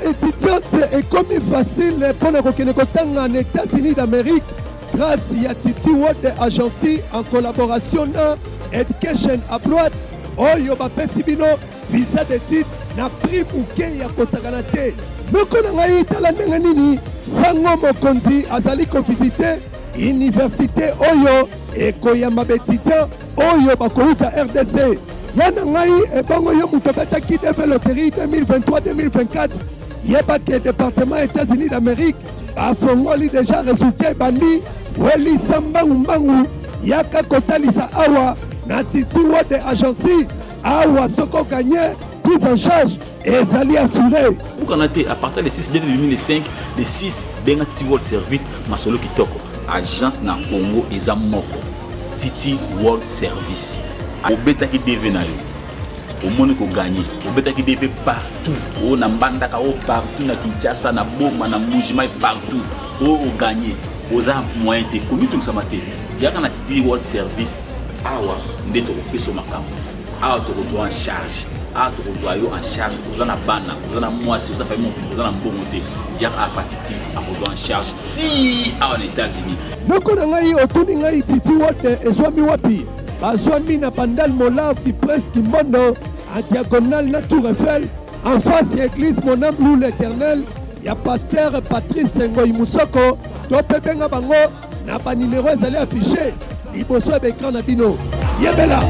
étudiante est comme facile pour le en États-Unis d'Amérique grâce à Titi World Agency en collaboration avec Education Abroad. Oyo bapesi bino visa d'études na prix bouquet ya kosakana te. Moko na ngai tala ndenge nini sango mokonzi azali kovisite université oyo ekoyamba baétudiant oyo bakouta RDC. Yana ngai ebongo yo muto betaki deve loterie 2023-2024 yeba ke département États-Unis d'Amérique afongoli déjà résultat bandi weli sambangu mbangu yaka kotalisa awa na Titi World Agency awa soko gagné prise en charge et zali assuré. Pour qu'on a été à partir des 6 dès 2005 les 6 benga Titi World Service masolo kitoko agence na Congo ezamoko Titi World Service obeta ki deve na yo au monde ko gagner obeta ki deve partout o na mbandaka o partout na Kinshasa na Boma na Mujima partout o gagner oza moyen te komi tout ça maté yaka na Titi World Service awa ndeto ko peso makambo awa to ko en charge awa to ko yo en charge oza na bana oza na mwasi oza famille mon oza na mbongo te yaka apatiti ako en charge ti awa na États-Unis noko na ngai otuni ngai Titi World ezwami wapi bazwami na Pandal Mola Cyprès Kimbondo en diagonale na Tour Eiffel en face à l'église Mon Âme Loue l'Éternel ya pasteur Patrice Ngoyi Musoko to pepenga bango na ba numéro ezali affiché liboso ya écran na bino yebela.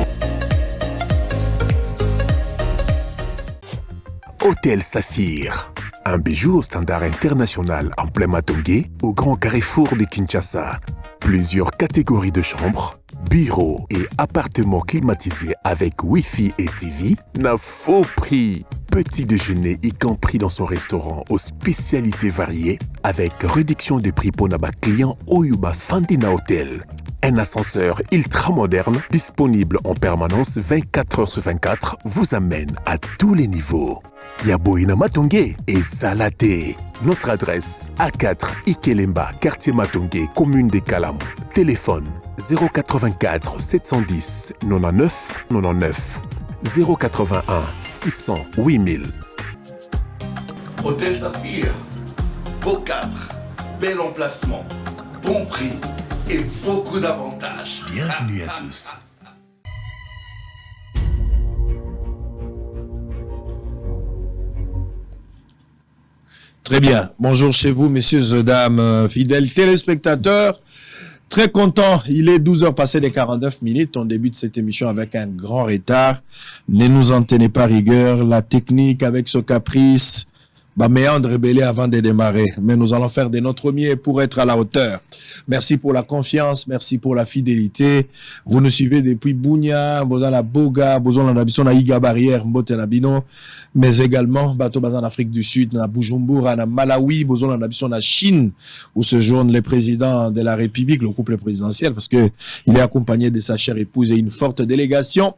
Hôtel Saphir, un bijou au standard international en plein Matongé au grand carrefour de Kinshasa. Plusieurs catégories de chambres, bureaux et appartements climatisés avec Wi-Fi et TV n'a faux prix. Petit déjeuner y compris dans son restaurant aux spécialités variées avec réduction des prix pour Naba client Oyuba Fandina Hotel. Un ascenseur ultra moderne disponible en permanence 24 heures sur 24 vous amène à tous les niveaux. Yaboina Matongé et Salaté. Notre adresse A4 Ikelemba, quartier Matongé, commune des Kalam. Téléphone 084 710 99 99 081 600 8000. Hôtel Saphir, beau cadre, bel emplacement, bon prix et beaucoup d'avantages. Bienvenue à tous. Très bien. Bonjour chez vous, messieurs et dames, fidèles téléspectateurs. Très content. Il est 12h passé des 49 minutes. On débute cette émission avec un grand retard. Ne nous en tenez pas rigueur. La technique avec ce caprice méandre rebellé avant de démarrer. Mais nous allons faire de notre mieux pour être à la hauteur. Merci pour la confiance. Merci pour la fidélité. Vous nous suivez depuis Bunia, Bozana Boga, Bozana Nabison, na Iga Barrière, Mbote Nabino, mais également, Bato Bazan Afrique du Sud, na Bujumbura, na Malawi, Bozana Nabison, na Chine, où se joignent les présidents de la République, le couple présidentiel, parce que il est accompagné de sa chère épouse et une forte délégation.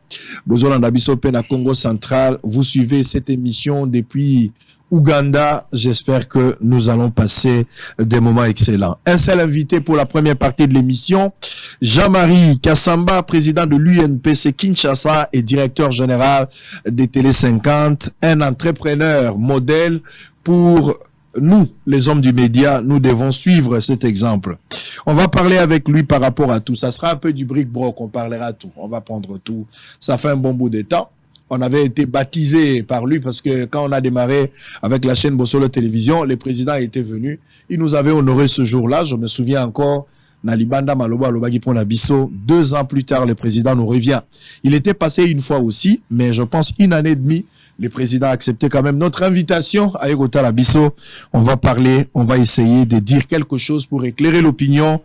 Bozana Nabison, na Congo central. Vous suivez cette émission depuis Ouganda, j'espère que nous allons passer des moments excellents. Un seul invité pour la première partie de l'émission, Jean-Marie Kassamba, président de l'UNPC Kinshasa et directeur général des Télé 50, un entrepreneur modèle pour nous, les hommes du média. Nous devons suivre cet exemple. On va parler avec lui par rapport à tout. Ça sera un peu du bric-broc, on parlera tout. On va prendre tout. Ça fait un bon bout de temps. On avait été baptisé par lui parce que quand on a démarré avec la chaîne Bossolo Télévision, le président était venu. Il nous avait honoré ce jour-là. Je me souviens encore, Nalibanda Maloba Lobagi Ponabiso. 2 ans plus tard, le président nous revient. Il était passé une fois aussi, mais je pense 1 année et demie. Le président a accepté quand même notre invitation à Egota Labiso. On va parler, on va essayer de dire quelque chose pour éclairer l'opinion.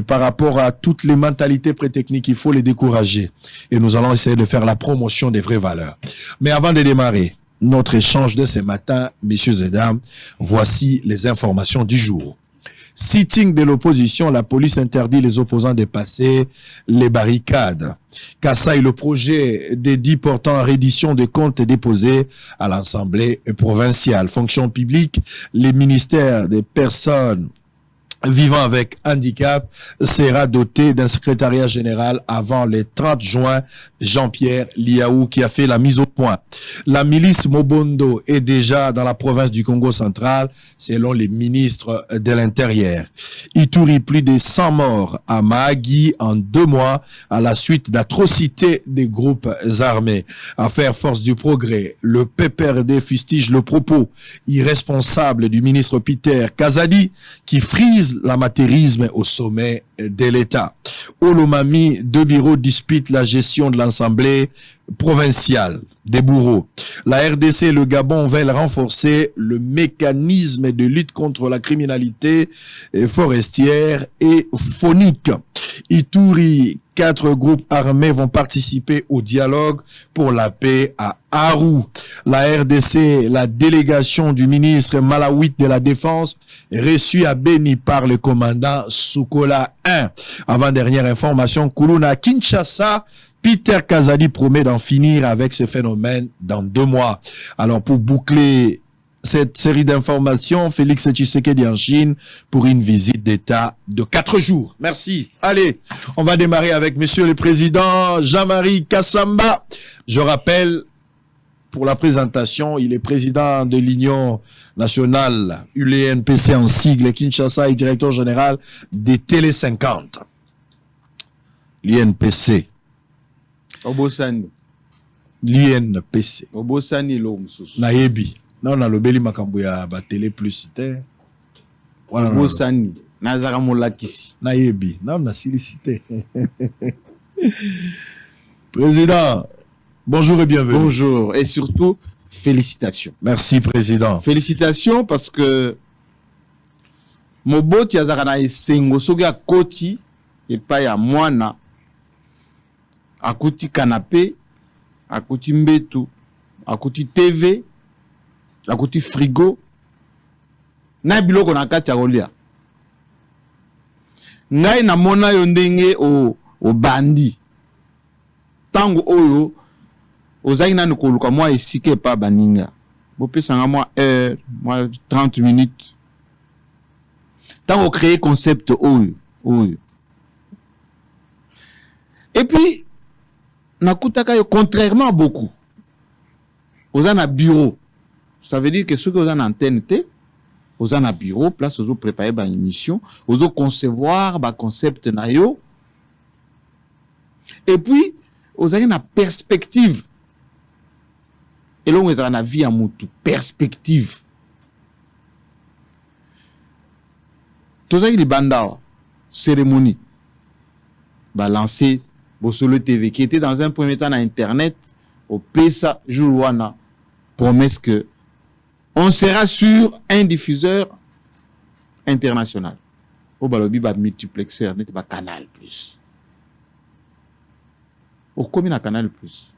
Par rapport à toutes les mentalités pré-techniques, il faut les décourager. Et nous allons essayer de faire la promotion des vraies valeurs. Mais avant de démarrer notre échange de ce matin, messieurs et dames, voici les informations du jour. Sitting de l'opposition, la police interdit les opposants de passer les barricades. Kassaï, le projet d'édit portant à reddition des comptes déposés à l'Assemblée provinciale. Fonction publique, les ministères des personnes vivant avec handicap sera doté d'un secrétariat général avant le 30 juin Jean-Pierre Liaou qui a fait la mise au point. La milice Mobondo est déjà dans la province du Congo central, selon les ministres de l'Intérieur. Ituri, plus de 100 morts à Mahagi en 2 mois à la suite d'atrocités des groupes armés. Affaire Force du Progrès, le PPRD fustige le propos irresponsable du ministre Peter Kazadi qui frise l'amateurisme au sommet de l'État. Olomami, 2 bureaux disputent la gestion de l'Assemblée provinciale des bourreaux. La RDC et le Gabon veulent renforcer le mécanisme de lutte contre la criminalité forestière et faunique. Ituri, 4 groupes armés vont participer au dialogue pour la paix à Aru. La RDC, la délégation du ministre malawite de la Défense, est reçue à Beni par le commandant Soukola 1. Avant-dernière information, Kuluna Kinshasa, Peter Kazadi promet d'en finir avec ce phénomène dans 2 mois. Alors, pour boucler cette série d'informations, Félix Tshisekedi en Chine pour une visite d'État de 4 jours. Merci. Allez, on va démarrer avec Monsieur le Président Jean-Marie Kassamba. Je rappelle, pour la présentation, il est président de l'Union nationale ULNPC en sigle Kinshasa et directeur général des Télé 50. L'UNPC. Obosani. L'UNPC. Obosani lo mususu. Nayebi. Non, on a le beli makambo ya ba télé plus cité. Obosani. Nazara molakisi. Nayebi. Non, on a silicité. Président, bonjour et bienvenue. Bonjour et surtout félicitations. Merci président. Félicitations parce que Moboti azara na esengo soki akoti epai ya mwana akuti canapé, akuti mbetu, akuti TV, akuti frigo, na biloko na kati ya kolia. Ngai na mona yo ndenge o bandi. Tango oyo ozaki nanu koluka mwa esike pa baninga. Bopesanga mwa heure, mwa 30 minutes. Tango créer concept oyo. Et puis nakutaka yo contrairement à beaucoup. Oza na bureau. Ça veut dire que ceux qui ont une antenne T, oza na bureau, place ozo préparer ba émission, ozo concevoir ba concept na yo. Et puis oza na perspective. Et là oza na vie à mutu, perspective. Toza ki banda cérémonie ba lancer Bosolo TV, qui était dans un premier temps à Internet, au PESA, Joulouana, promesse que on sera sur un diffuseur international. Au Balobi, ba multiplexeur, n'était pas Canal Plus. Au combien à Canal Plus?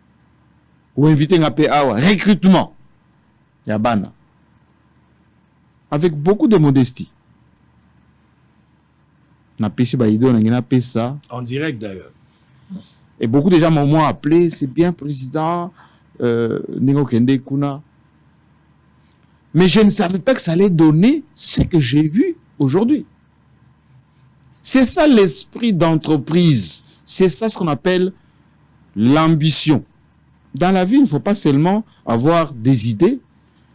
Ou inviter un PA, recrutement. Yabana. Avec beaucoup de modestie. Na pêché ba idée, on a PESA. En direct d'ailleurs. Et beaucoup de gens m'ont appelé, c'est bien président, Ningo Kende Kuna. Mais je ne savais pas que ça allait donner ce que j'ai vu aujourd'hui. C'est ça l'esprit d'entreprise. C'est ça ce qu'on appelle l'ambition. Dans la vie, il ne faut pas seulement avoir des idées,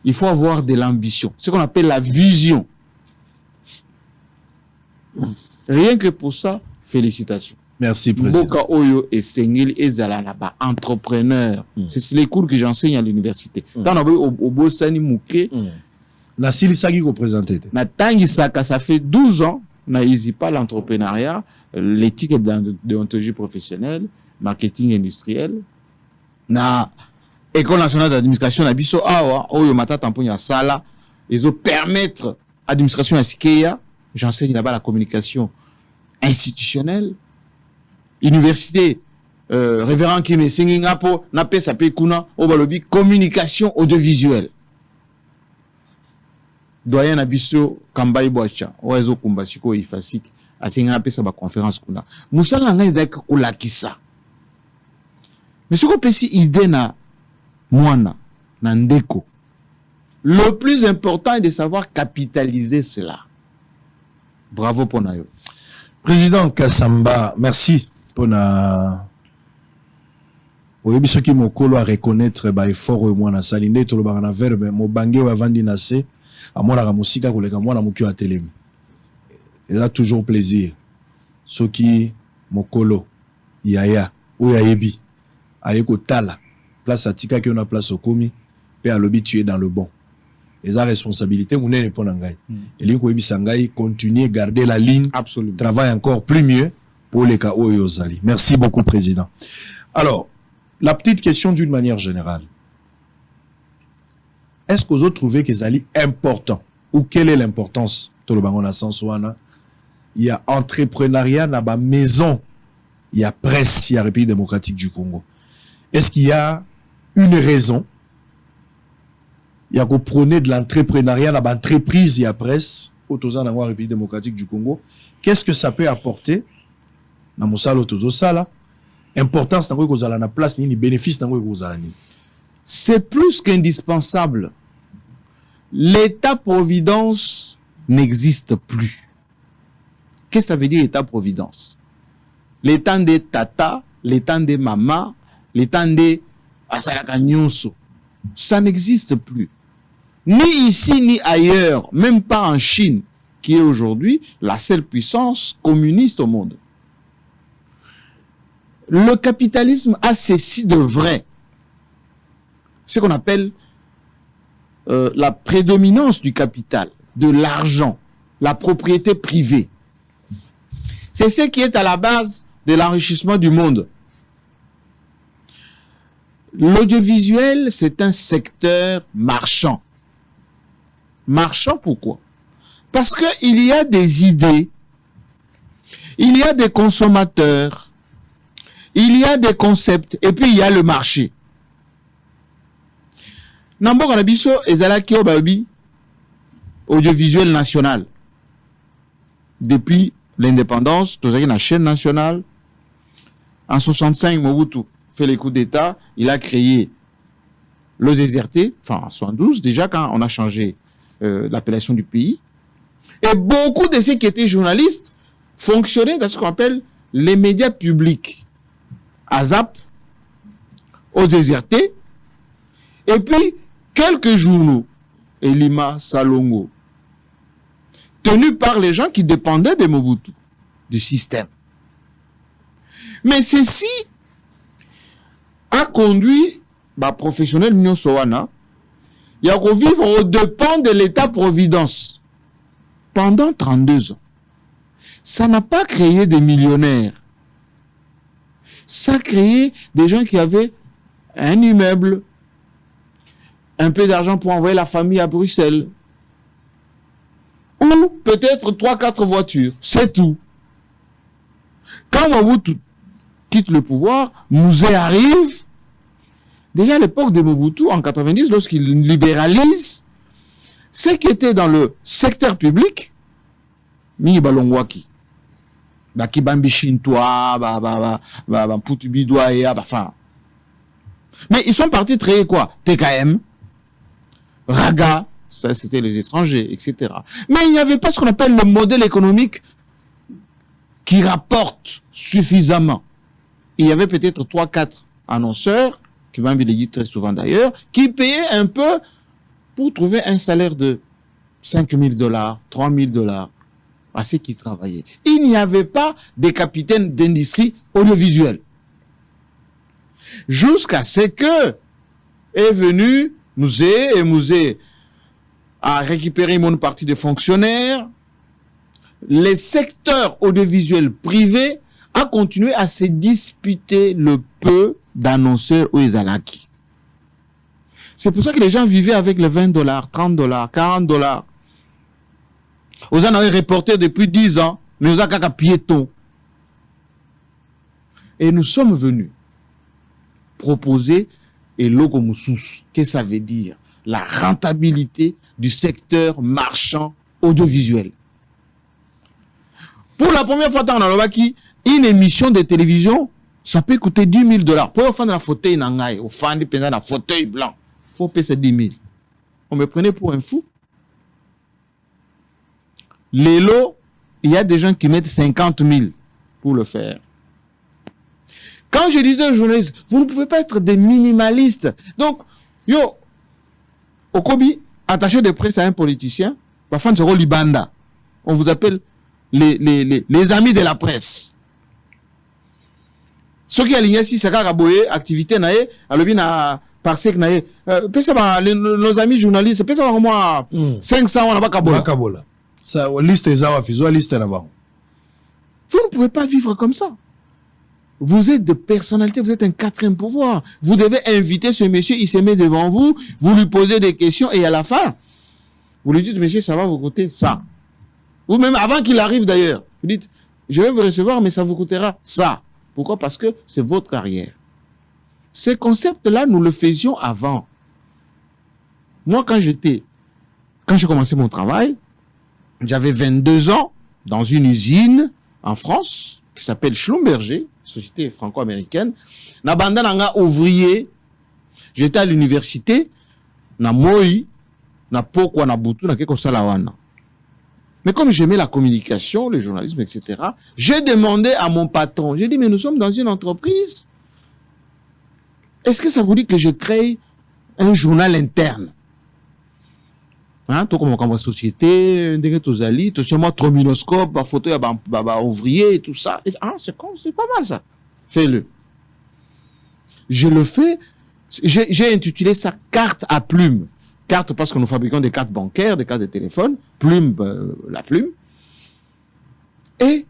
il faut avoir de l'ambition. Ce qu'on appelle la vision. Rien que pour ça, félicitations. Merci, président. Boka Oyo et Sengil et Zalanaba, entrepreneurs. C'est les cours que j'enseigne à l'université. Tant au Bosani Mouké. Na Silisagi ko présenté. Na Tangi Saka, ça fait 12 ans. Na Easy pas l'entrepreneuriat, l'éthique et de déontologie professionnelle, marketing industriel. Na École nationale d'administration, na Biso Awa, Oyo Mata Tamponya Sala, ils ont permettre administration à Sikeya. J'enseigne là-bas la communication institutionnelle. Université révérend Kime Singingapo Nape Sape Kuna Obalobi communication audiovisuelle. Doyen Abisso Kambai Boacha Oezo Kumbasiko Ifasik Asingape Saba conférence Kuna. Musala ngai daka kulakisa. Mais ce qu'on peut si idée na mwana na ndeko. Le plus important est de savoir capitaliser cela. Bravo pour Nayo. Président Kassamba, merci pour la oyebi soki mokolo a reconnaître ba effort oyo mwana asali nde tolobaka na verbe mobange oyo avandi na se amonaka mosika koleka mwana moki oyo atelemi. Eza toujours plaisir soki mokolo yaya oyo ayebi aye kotala place atikaki na place okomi pe alobi tu es dans le bon. Eza responsabilité munene pona ngai. Elingi koyebisa ngai continuer garder la ligne. Absolument. Travaille encore plus mieux pour les cas oyo ozali. Merci beaucoup président. Alors, la petite question d'une manière générale. Est-ce que vous avez trouvé que c'est important ou quelle est l'importance de l'Obangon? Il y a entrepreneuriat dans la maison, il y a presse, il y a République démocratique du Congo. Est-ce qu'il y a une raison? Il y a qu'on prôner de l'entrepreneuriat dans l'entreprise, il y a presse, autour de la République démocratique du Congo. Qu'est-ce que ça peut apporter dans mon salon autour ça là? Importance dans quoi vous allez la place ni bénéfice dans quoi vous allez. C'est plus qu'indispensable. L'État-providence n'existe plus. Qu'est-ce que ça veut dire État-providence? L'État des tata, l'État des mamas, l'État des asalaka nyonso. Ça n'existe plus. Ni ici ni ailleurs, même pas en Chine, qui est aujourd'hui la seule puissance communiste au monde. Le capitalisme a ceci de vrai. Ce qu'on appelle la prédominance du capital, de l'argent, la propriété privée. C'est ce qui est à la base de l'enrichissement du monde. L'audiovisuel, c'est un secteur marchand. Marchand pourquoi? Parce qu'il y a des idées, il y a des consommateurs, il y a des concepts, et puis il y a le marché. Nambo Kanabiso ezalaki obabi audiovisuel national. Depuis l'indépendance, tozaki na chaîne nationale. En 65, Mobutu fait les coups d'État. Il a créé le déserté, enfin en 72 déjà quand on a changé l'appellation du pays. Et beaucoup de ceux qui étaient journalistes fonctionnaient dans ce qu'on appelle les médias publics. AZAP, aux désertés, et puis quelques journaux, Elima, Salongo, tenus par les gens qui dépendaient de Mobutu, du système. Mais ceci a conduit les professionnels Nyon Sowana à revivre aux dépens de l'État-providence pendant 32 ans. Ça n'a pas créé des millionnaires. Ça a créé des gens qui avaient un immeuble, un peu d'argent pour envoyer la famille à Bruxelles, ou peut-être 3-4 voitures, c'est tout. Quand Mobutu quitte le pouvoir, Mouzé arrive, déjà à l'époque de Mobutu, en 90, lorsqu'il libéralise, ce qui était dans le secteur public, Mi Balongwaki, Bakibambi Shintoa, Putubidoa et enfin. Mais ils sont partis créer quoi? TKM, Raga, ça c'était les étrangers, etc. Mais il n'y avait pas ce qu'on appelle le modèle économique qui rapporte suffisamment. Il y avait peut-être 3-4 annonceurs, qui m'ont dit très souvent d'ailleurs, qui payaient un peu pour trouver un salaire de $5,000, $3,000 à ceux qui travaillaient. Il n'y avait pas de capitaines d'industrie audiovisuelle. Jusqu'à ce que est venu Mouzé, et Mouzé a récupéré une partie des fonctionnaires. Les secteurs audiovisuels privés a continué à se disputer le peu d'annonceurs aux Izalaki. C'est pour ça que les gens vivaient avec les $20, $30, $40. Aux en avaient reporté depuis 10 ans, mais aux a piétons. Et nous sommes venus proposer et logomoussous. Qu'est-ce que ça veut dire? La rentabilité du secteur marchand audiovisuel. Pour la première fois dans l'Olobaki, une émission de télévision, ça peut coûter $10,000. Pour faire un fauteuil nangai, au fan de un fauteuil blanc, il faut payer 10 000. On me prenait pour un fou. Les lots, il y a des gens qui mettent 50 000 pour le faire. Quand je disais aux journalistes, vous ne pouvez pas être des minimalistes. Donc, yo, Okobi, attaché de presse à un politicien, parfois c'est Libanda. On vous appelle les amis de la presse. Ceux qui alignent si c'est Karaboye, activité nae, alobi na parsec nae. Nos amis journalistes, peut-être au moins 500 on a pas Kabola. Ça liste zawa pizo liste là-bas. Vous ne pouvez pas vivre comme ça. Vous êtes de personnalité, vous êtes un quatrième pouvoir. Vous devez inviter ce monsieur, il se met devant vous, vous lui posez des questions et à la fin, vous lui dites, monsieur, ça va vous coûter ça. Ou même avant qu'il arrive d'ailleurs, vous dites, je vais vous recevoir, mais ça vous coûtera ça. Pourquoi? Parce que c'est votre carrière. Ce concept-là, nous le faisions avant. Moi, quand j'ai commencé mon travail, j'avais 22 ans dans une usine en France qui s'appelle Schlumberger, société franco-américaine. Na banda nanga ouvrier, j'étais à l'université, na moi, na pokwa na butu na keko salawana. Mais comme j'aimais la communication, le journalisme, etc., j'ai demandé à mon patron, j'ai dit, mais nous sommes dans une entreprise. Est-ce que ça vous dit que je crée un journal interne? Hein, tout comme la société, tout chez moi, trombinoscope, photo, ouvrier et tout ça. Et, c'est pas mal ça. Fais-le. Je le fais. J'ai intitulé ça carte à plume. Carte parce que nous fabriquons des cartes bancaires, des cartes de téléphone. Plume, la plume. Et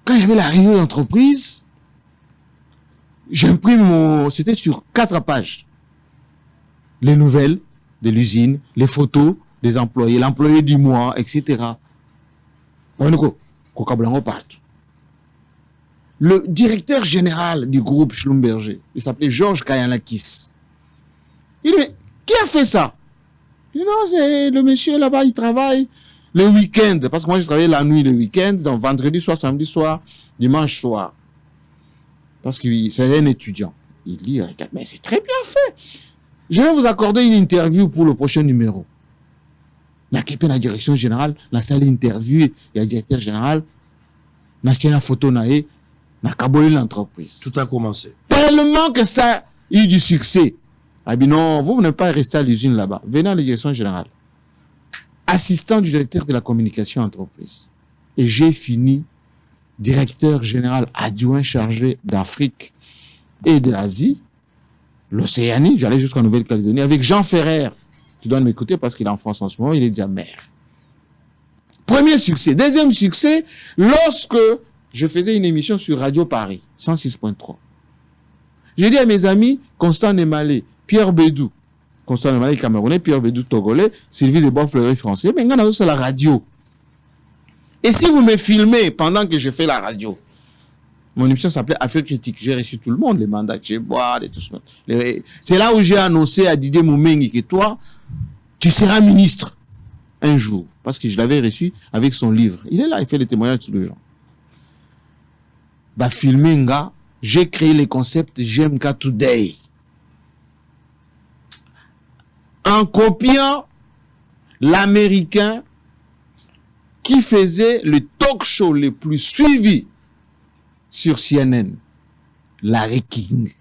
quand il y avait la réunion d'entreprise, j'imprime c'était sur 4 pages. Les nouvelles de l'usine, les photos des employés, l'employé du mois, etc. Partout. Le directeur général du groupe Schlumberger, il s'appelait Georges Kayanakis. Il dit, mais qui a fait ça? Il dit, non, c'est le monsieur là-bas, il travaille le week-end. Parce que moi, je travaillais la nuit, le week-end, donc vendredi soir, samedi soir, dimanche soir. Parce que c'est un étudiant. Il dit, regarde, mais c'est très bien fait. Je vais vous accorder une interview pour le prochain numéro. Il y a la direction générale, la salle d'interview, il y a le directeur général, il y a une photo, il y a l'entreprise. Tout a commencé. Tellement que ça a eu du succès. Ah bien non, vous n'êtes pas resté à l'usine là-bas. Venez à la direction générale. Assistant du directeur de la communication entreprise. Et j'ai fini directeur général adjoint chargé d'Afrique et de l'Asie, l'Océanie, j'allais jusqu'en Nouvelle-Calédonie, avec Jean Ferrer. Tu dois m'écouter parce qu'il est en France en ce moment, il est déjà maire. Premier succès. Deuxième succès, lorsque je faisais une émission sur Radio Paris, 106.3. J'ai dit à mes amis, Constant Nemalé, Pierre Bédou, Constant Nemalé camerounais, Pierre Bédou togolais, Sylvie Desbordes-Fleury français, mais on a aussi la radio. Et si vous me filmez pendant que je fais la radio, mon émission s'appelait Affaires critiques. J'ai reçu tout le monde, les mandats que j'ai bois, et tout ça. C'est là où j'ai annoncé à Didier Moumengi que toi, tu seras ministre un jour. Parce que je l'avais reçu avec son livre. Il est là, il fait les témoignages de tous les gens. Bah, filmé, j'ai créé le concept GMK Today. En copiant l'américain qui faisait le talk show le plus suivi sur CNN, Larry King.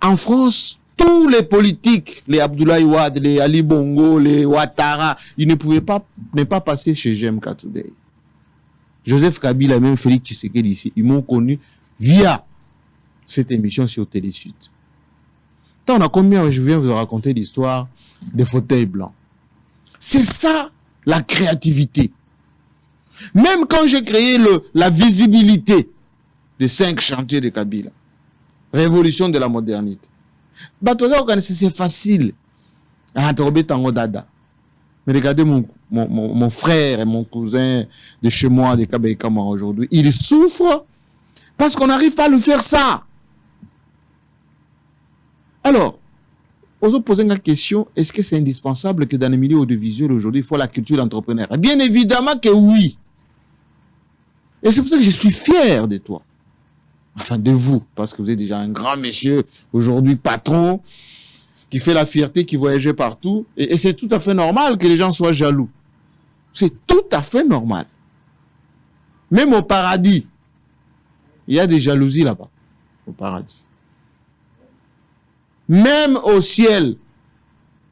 En France, tous les politiques, les Abdoulaye Wade, les Ali Bongo, les Ouattara, ils ne pouvaient pas ne pas passer chez GMK Today. Joseph Kabila et même Félix Tshisekedi ici, ils m'ont connu via cette émission sur Télésud. Tant on a combien, je viens vous raconter l'histoire des fauteuils blancs. C'est ça, la créativité. Même quand j'ai créé la visibilité des 5 chantiers de Kabila, révolution de la modernité, c'est facile. Mais regardez mon frère et mon cousin de chez moi, de Kabaïkama aujourd'hui, ils souffrent parce qu'on n'arrive pas à lui faire ça. Alors, osons poser une question, est-ce que c'est indispensable que dans les milieux audiovisuels aujourd'hui, il faut la culture d'entrepreneur? Bien évidemment que oui. Et c'est pour ça que je suis fier de toi. Enfin, de vous, parce que vous êtes déjà un grand monsieur, aujourd'hui patron, qui fait la fierté, qui voyageait partout. Et c'est tout à fait normal que les gens soient jaloux. C'est tout à fait normal. Même au paradis, Il y a des jalousies là-bas, au paradis. Même au ciel,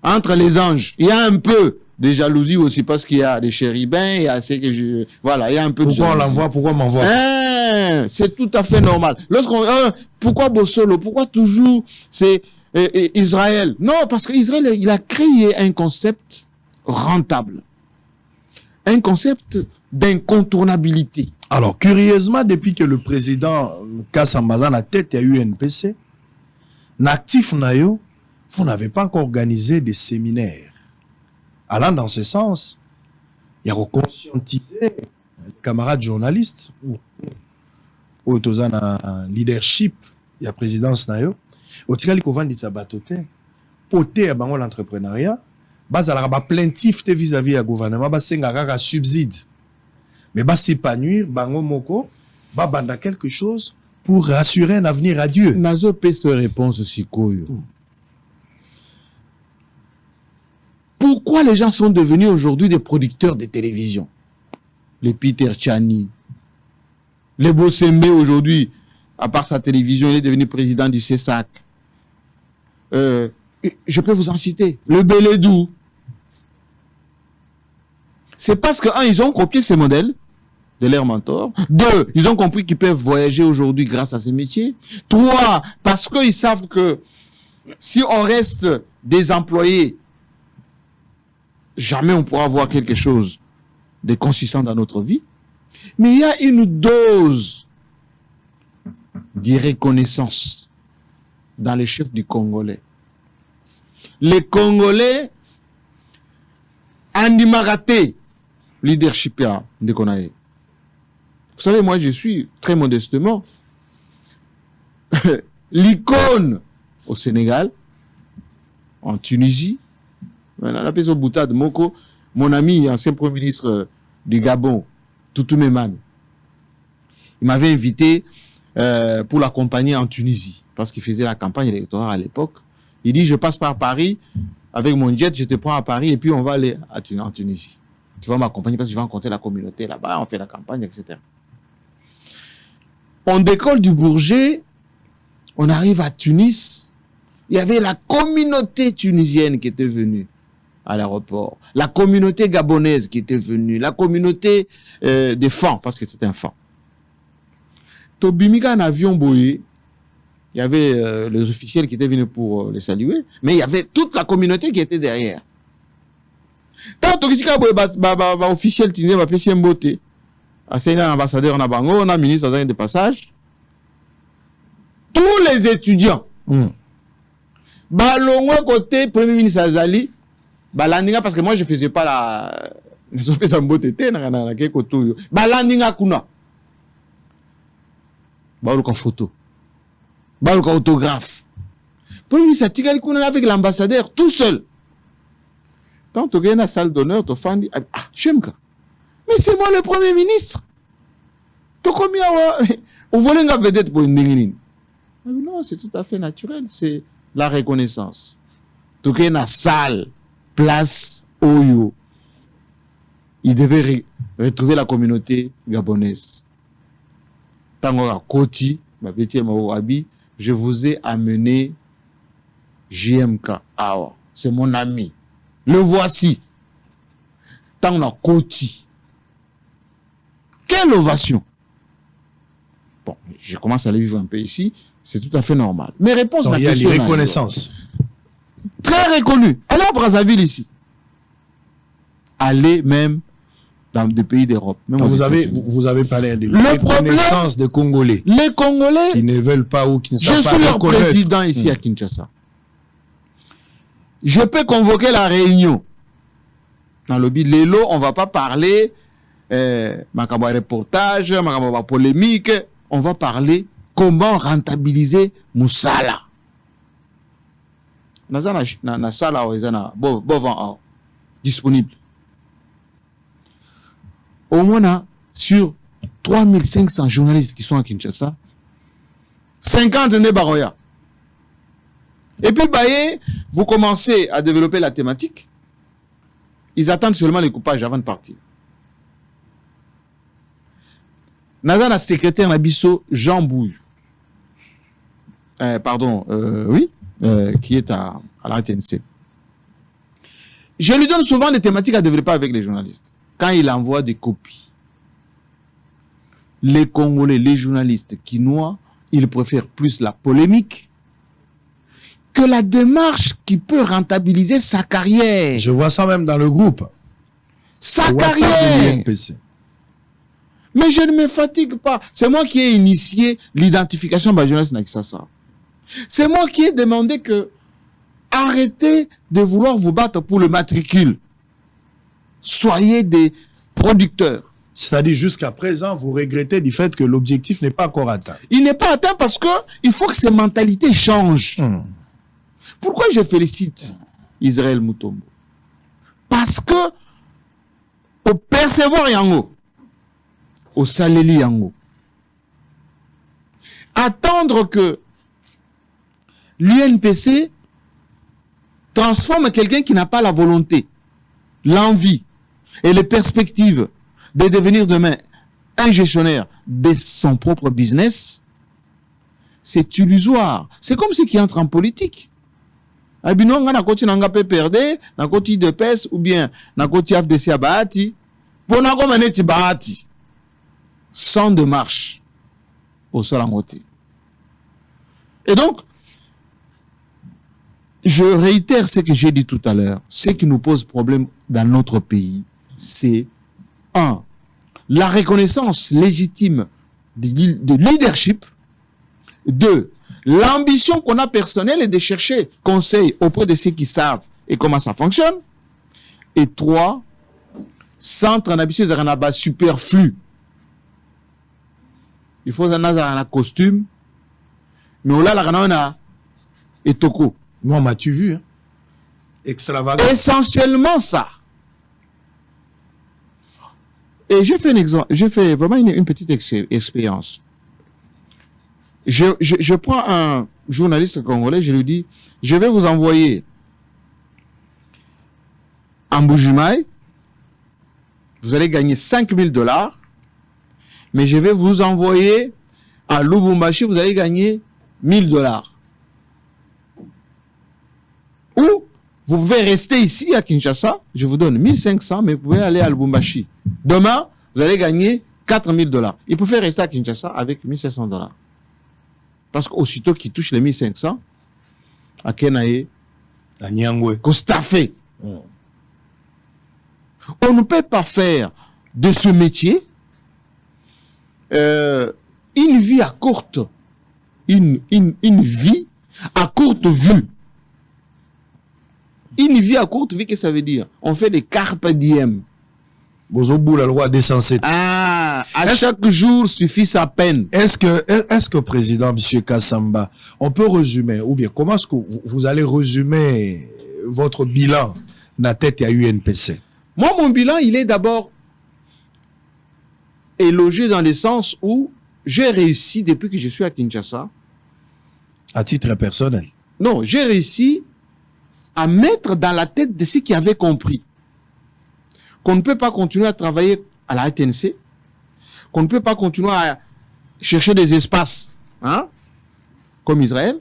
entre les anges, il y a un peu de jalousie aussi, parce qu'il y a des chérubins, il y a ce que je... Voilà, il y a un peu Pourquoi de on jalousie. l'envoie, pourquoi on m'envoie? C'est tout à fait normal. Pourquoi Bossolo? Pourquoi toujours c'est Israël? Non, parce qu'Israël, il a créé un concept rentable. Un concept d'incontournabilité. Alors, curieusement, depuis que le président Kassambaza a tête, il y a eu NPC, l'actif Nayo, vous n'avez pas encore organisé des séminaires. Allant dans ce sens, il y a conscientiser les camarades journalistes ou un leadership, il y a présidence Nayo, au Tikali Kovandi Sabatote, poté à l'entrepreneuriat, bas à la plaintif vis-à-vis du gouvernement, bas senga subside. Mais bas s'épanouir, bango moko, bas banda quelque chose pour assurer un avenir à Dieu. Nazo peut se réponse aussi koyo. Pourquoi les gens sont devenus aujourd'hui des producteurs de télévision? Les Peter Tchani, les Bossembe aujourd'hui, à part sa télévision, il est devenu président du CESAC. Je peux vous en citer. Le Beledou. C'est parce que, un, ils ont copié ces modèles de leurs mentors. Deux, ils ont compris qu'ils peuvent voyager aujourd'hui grâce à ces métiers. Trois, parce qu'ils savent que si on reste des employés, jamais on pourra avoir quelque chose de consistant dans notre vie. Mais il y a une dose d'irreconnaissance dans les chefs du Congolais. Les Congolais, Andimaraté, leadership de Konaé. Vous savez, moi, je suis très modestement l'icône au Sénégal, en Tunisie. La paix au Boutade Moko, mon ami, ancien premier ministre du Gabon, Toutoumé Man, il m'avait invité pour l'accompagner en Tunisie, parce qu'il faisait la campagne électorale à l'époque. Il dit, je passe par Paris, avec mon jet, je te prends à Paris, et puis on va aller en Tunisie. Tu vas m'accompagner parce que je vais rencontrer la communauté là-bas, on fait la campagne, etc. On décolle du Bourget, on arrive à Tunis, il y avait la communauté tunisienne qui était venue à l'aéroport, la communauté gabonaise qui était venue, la communauté des fans, parce que c'était un fan. Tobimika en avion boyé, il y avait les officiels qui étaient venus pour les saluer, mais il y avait toute la communauté qui était derrière. Tant que officiel tunisien va payer un beauté, c'est un ambassadeur en Bango, on a un ministre de passage, tous les étudiants, balongwe côté premier ministre Azali, balandinga parce que moi je faisais pas la balandinga kuna baluka photo baluka autographe premier ministre Tigali kuna avec l'ambassadeur tout seul tant que dans la salle d'honneur to fandi chemka mais c'est moi le premier ministre to combien vous voulez nga vedette pour une ndingini non c'est tout à fait naturel c'est la reconnaissance to que na salle place Oyo. Il devait retrouver la communauté gabonaise. Tango Koti, je vous ai amené JMK. C'est mon ami. Le voici. Tango Koti. Quelle ovation. Bon, je commence à aller vivre un peu ici. C'est tout à fait normal. Mes réponses à la question. Il y a les reconnaissances. Très reconnu. Allez à Brazzaville ici. Allez même dans des pays d'Europe. Vous avez parlé de reconnaissance des Congolais. Les Congolais qui ne veulent pas ou qui ne savent pas. Je suis leur président ici à Kinshasa. Je peux convoquer la réunion. Dans le but Lélo, on ne va pas parler macabo reportage, macabo polémique. On va parler comment rentabiliser Moussala. Na sala disponible. Au moins, sur 3500 journalistes qui sont à Kinshasa, 50 ne baroya. Et puis, vous commencez à développer la thématique. Ils attendent seulement les coupages avant de partir. Nazana secrétaire Nabiso Jean Bouille. Qui est à la RTNC. Je lui donne souvent des thématiques à développer avec les journalistes. Quand il envoie des copies, les Congolais, les journalistes qui noient, ils préfèrent plus la polémique que la démarche qui peut rentabiliser sa carrière. Je vois ça même dans le groupe. Sa Le WhatsApp de carrière. l'UNPC. Mais je ne me fatigue pas. C'est moi qui ai initié l'identification de la journaliste Nakisasa. C'est moi qui ai demandé que arrêtez de vouloir vous battre pour le matricule. Soyez des producteurs. C'est-à-dire, jusqu'à présent, vous regrettez du fait que l'objectif n'est pas encore atteint. Il n'est pas atteint parce que il faut que ces mentalités changent. Pourquoi je félicite Israël Mutombo? Parce que au percevoir yango, au saléli yango, attendre que l'UNPC transforme quelqu'un qui n'a pas la volonté, l'envie et les perspectives de devenir demain un gestionnaire de son propre business, c'est illusoire. C'est comme ceux qui entrent en politique. Abino nga na koti nanga pe perdre, na koti de PES ou bien na koti FDC à Bahati, pour na ko maneti Bahati. Sans démarche au sol en côté. Et donc, je réitère ce que j'ai dit tout à l'heure. Ce qui nous pose problème dans notre pays, c'est 1. La reconnaissance légitime de leadership. 2. L'ambition qu'on a personnelle est de chercher conseil auprès de ceux qui savent et comment ça fonctionne. Et 3. Centre en ambition de superflu. Il faut un costume. Mais là, la et toko. Moi, m'as-tu vu? Hein? Extravagant. Essentiellement ça. Et j'ai fait un exemple, j'ai fait vraiment une petite expérience. Je prends un journaliste congolais, je lui dis, je vais vous envoyer en Mbujimaï, vous allez gagner $5,000, mais je vais vous envoyer à Lubumbashi, vous allez gagner $1,000. Ou vous pouvez rester ici à Kinshasa, je vous donne 1,500, mais vous pouvez aller à Lubumbashi. Demain, vous allez gagner $4,000. Il peut rester à Kinshasa avec $1,500. Parce qu'aussitôt qu'il touche les 1,500, à Kenaye, à Nyangwe, Costaffé. On ne peut pas faire de ce métier une vie à courte, une vie à courte vue. Une vie à courte vue, qu'est-ce que ça veut dire? On fait des carpe diem. Bozobou, la loi 207. Ah, à chaque jour suffit sa peine. Est-ce que président, monsieur Kassamba, on peut résumer, ou bien comment est-ce que vous allez résumer votre bilan na tête à UNPC? Moi, mon bilan, il est d'abord élogé dans le sens où j'ai réussi depuis que je suis à Kinshasa. À titre personnel? Non, j'ai réussi à mettre dans la tête de ceux qui avaient compris qu'on ne peut pas continuer à travailler à la RTNC, qu'on ne peut pas continuer à chercher des espaces, hein, comme Israël,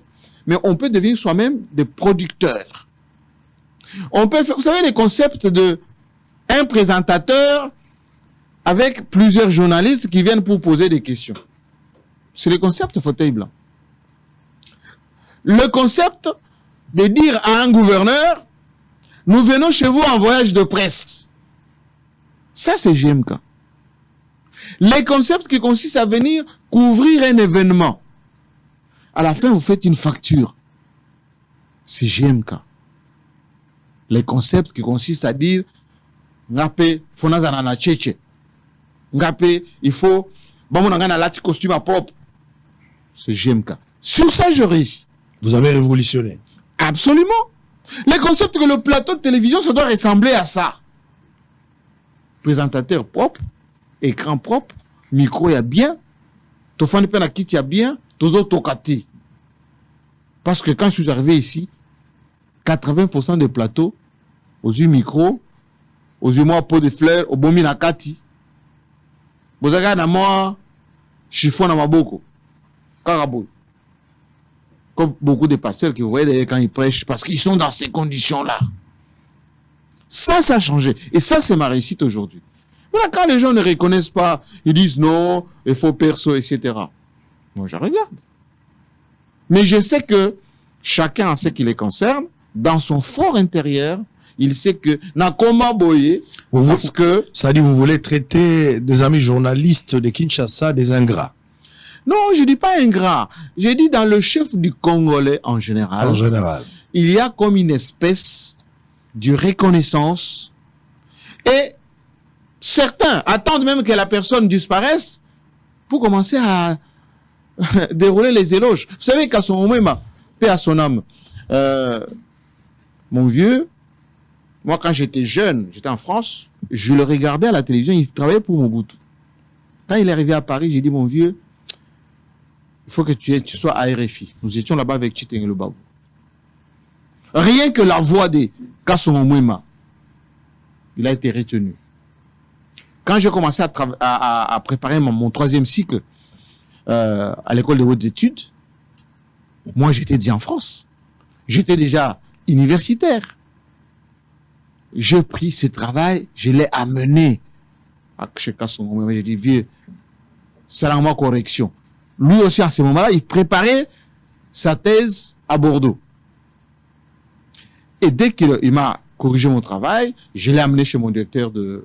mais on peut devenir soi-même des producteurs. On peut faire, vous savez, les concepts de un présentateur avec plusieurs journalistes qui viennent pour poser des questions. C'est le concept fauteuil blanc. Le concept de dire à un gouverneur, nous venons chez vous en voyage de presse. Ça, c'est GMK. Les concepts qui consistent à venir couvrir un événement. À la fin, vous faites une facture. C'est GMK. Les concepts qui consistent à dire, Ngapé, Fonazanana Tchétché. Ngapé, il faut, bon, on a un costume à propre. C'est GMK. Sur ça, je réussis. Vous avez révolutionné. Absolument. Les concepts que le plateau de télévision, ça doit ressembler à ça. Présentateur propre, écran propre, micro y a bien, Tofani Penakit y a bien, Tozo Tokati. Parce que quand je suis arrivé ici, 80% des plateaux, aux yeux micro, aux yeux moi pot de fleurs, au bon minakati. Bozaga na moi, chiffon à maboko. Carabou. Comme beaucoup de pasteurs qui vous voyez d'ailleurs quand ils prêchent, parce qu'ils sont dans ces conditions-là. Ça a changé. Et ça, c'est ma réussite aujourd'hui. Voilà, quand les gens ne reconnaissent pas, ils disent non, il faut perso, etc. Moi, je regarde. Mais je sais que chacun en ce qui les concerne, dans son fort intérieur, il sait que Nakoma Boye, parce que... Ça dit, vous voulez traiter des amis journalistes de Kinshasa des ingrats. Non, je dis pas ingrat. Je dis dans le chef du Congolais en général. En général. Il y a comme une espèce de reconnaissance. Et certains attendent même que la personne disparaisse pour commencer à dérouler les éloges. Vous savez qu'à son moment, paix à son âme, mon vieux, moi quand j'étais jeune, j'étais en France, je le regardais à la télévision, il travaillait pour Mobutu. Quand il est arrivé à Paris, j'ai dit, mon vieux, il faut que tu sois à RFI. Nous étions là-bas avec Chiteng Lubabou. Rien que la voix de Kassomo Mwema, il a été retenu. Quand j'ai commencé à préparer mon troisième cycle à l'école des hautes études, moi j'étais déjà en France. J'étais déjà universitaire. J'ai pris ce travail, je l'ai amené à Kassomo Mwema. J'ai dit, vieux, salam correction. Lui aussi, à ce moment-là, il préparait sa thèse à Bordeaux. Et dès qu'il m'a corrigé mon travail, je l'ai amené chez mon directeur de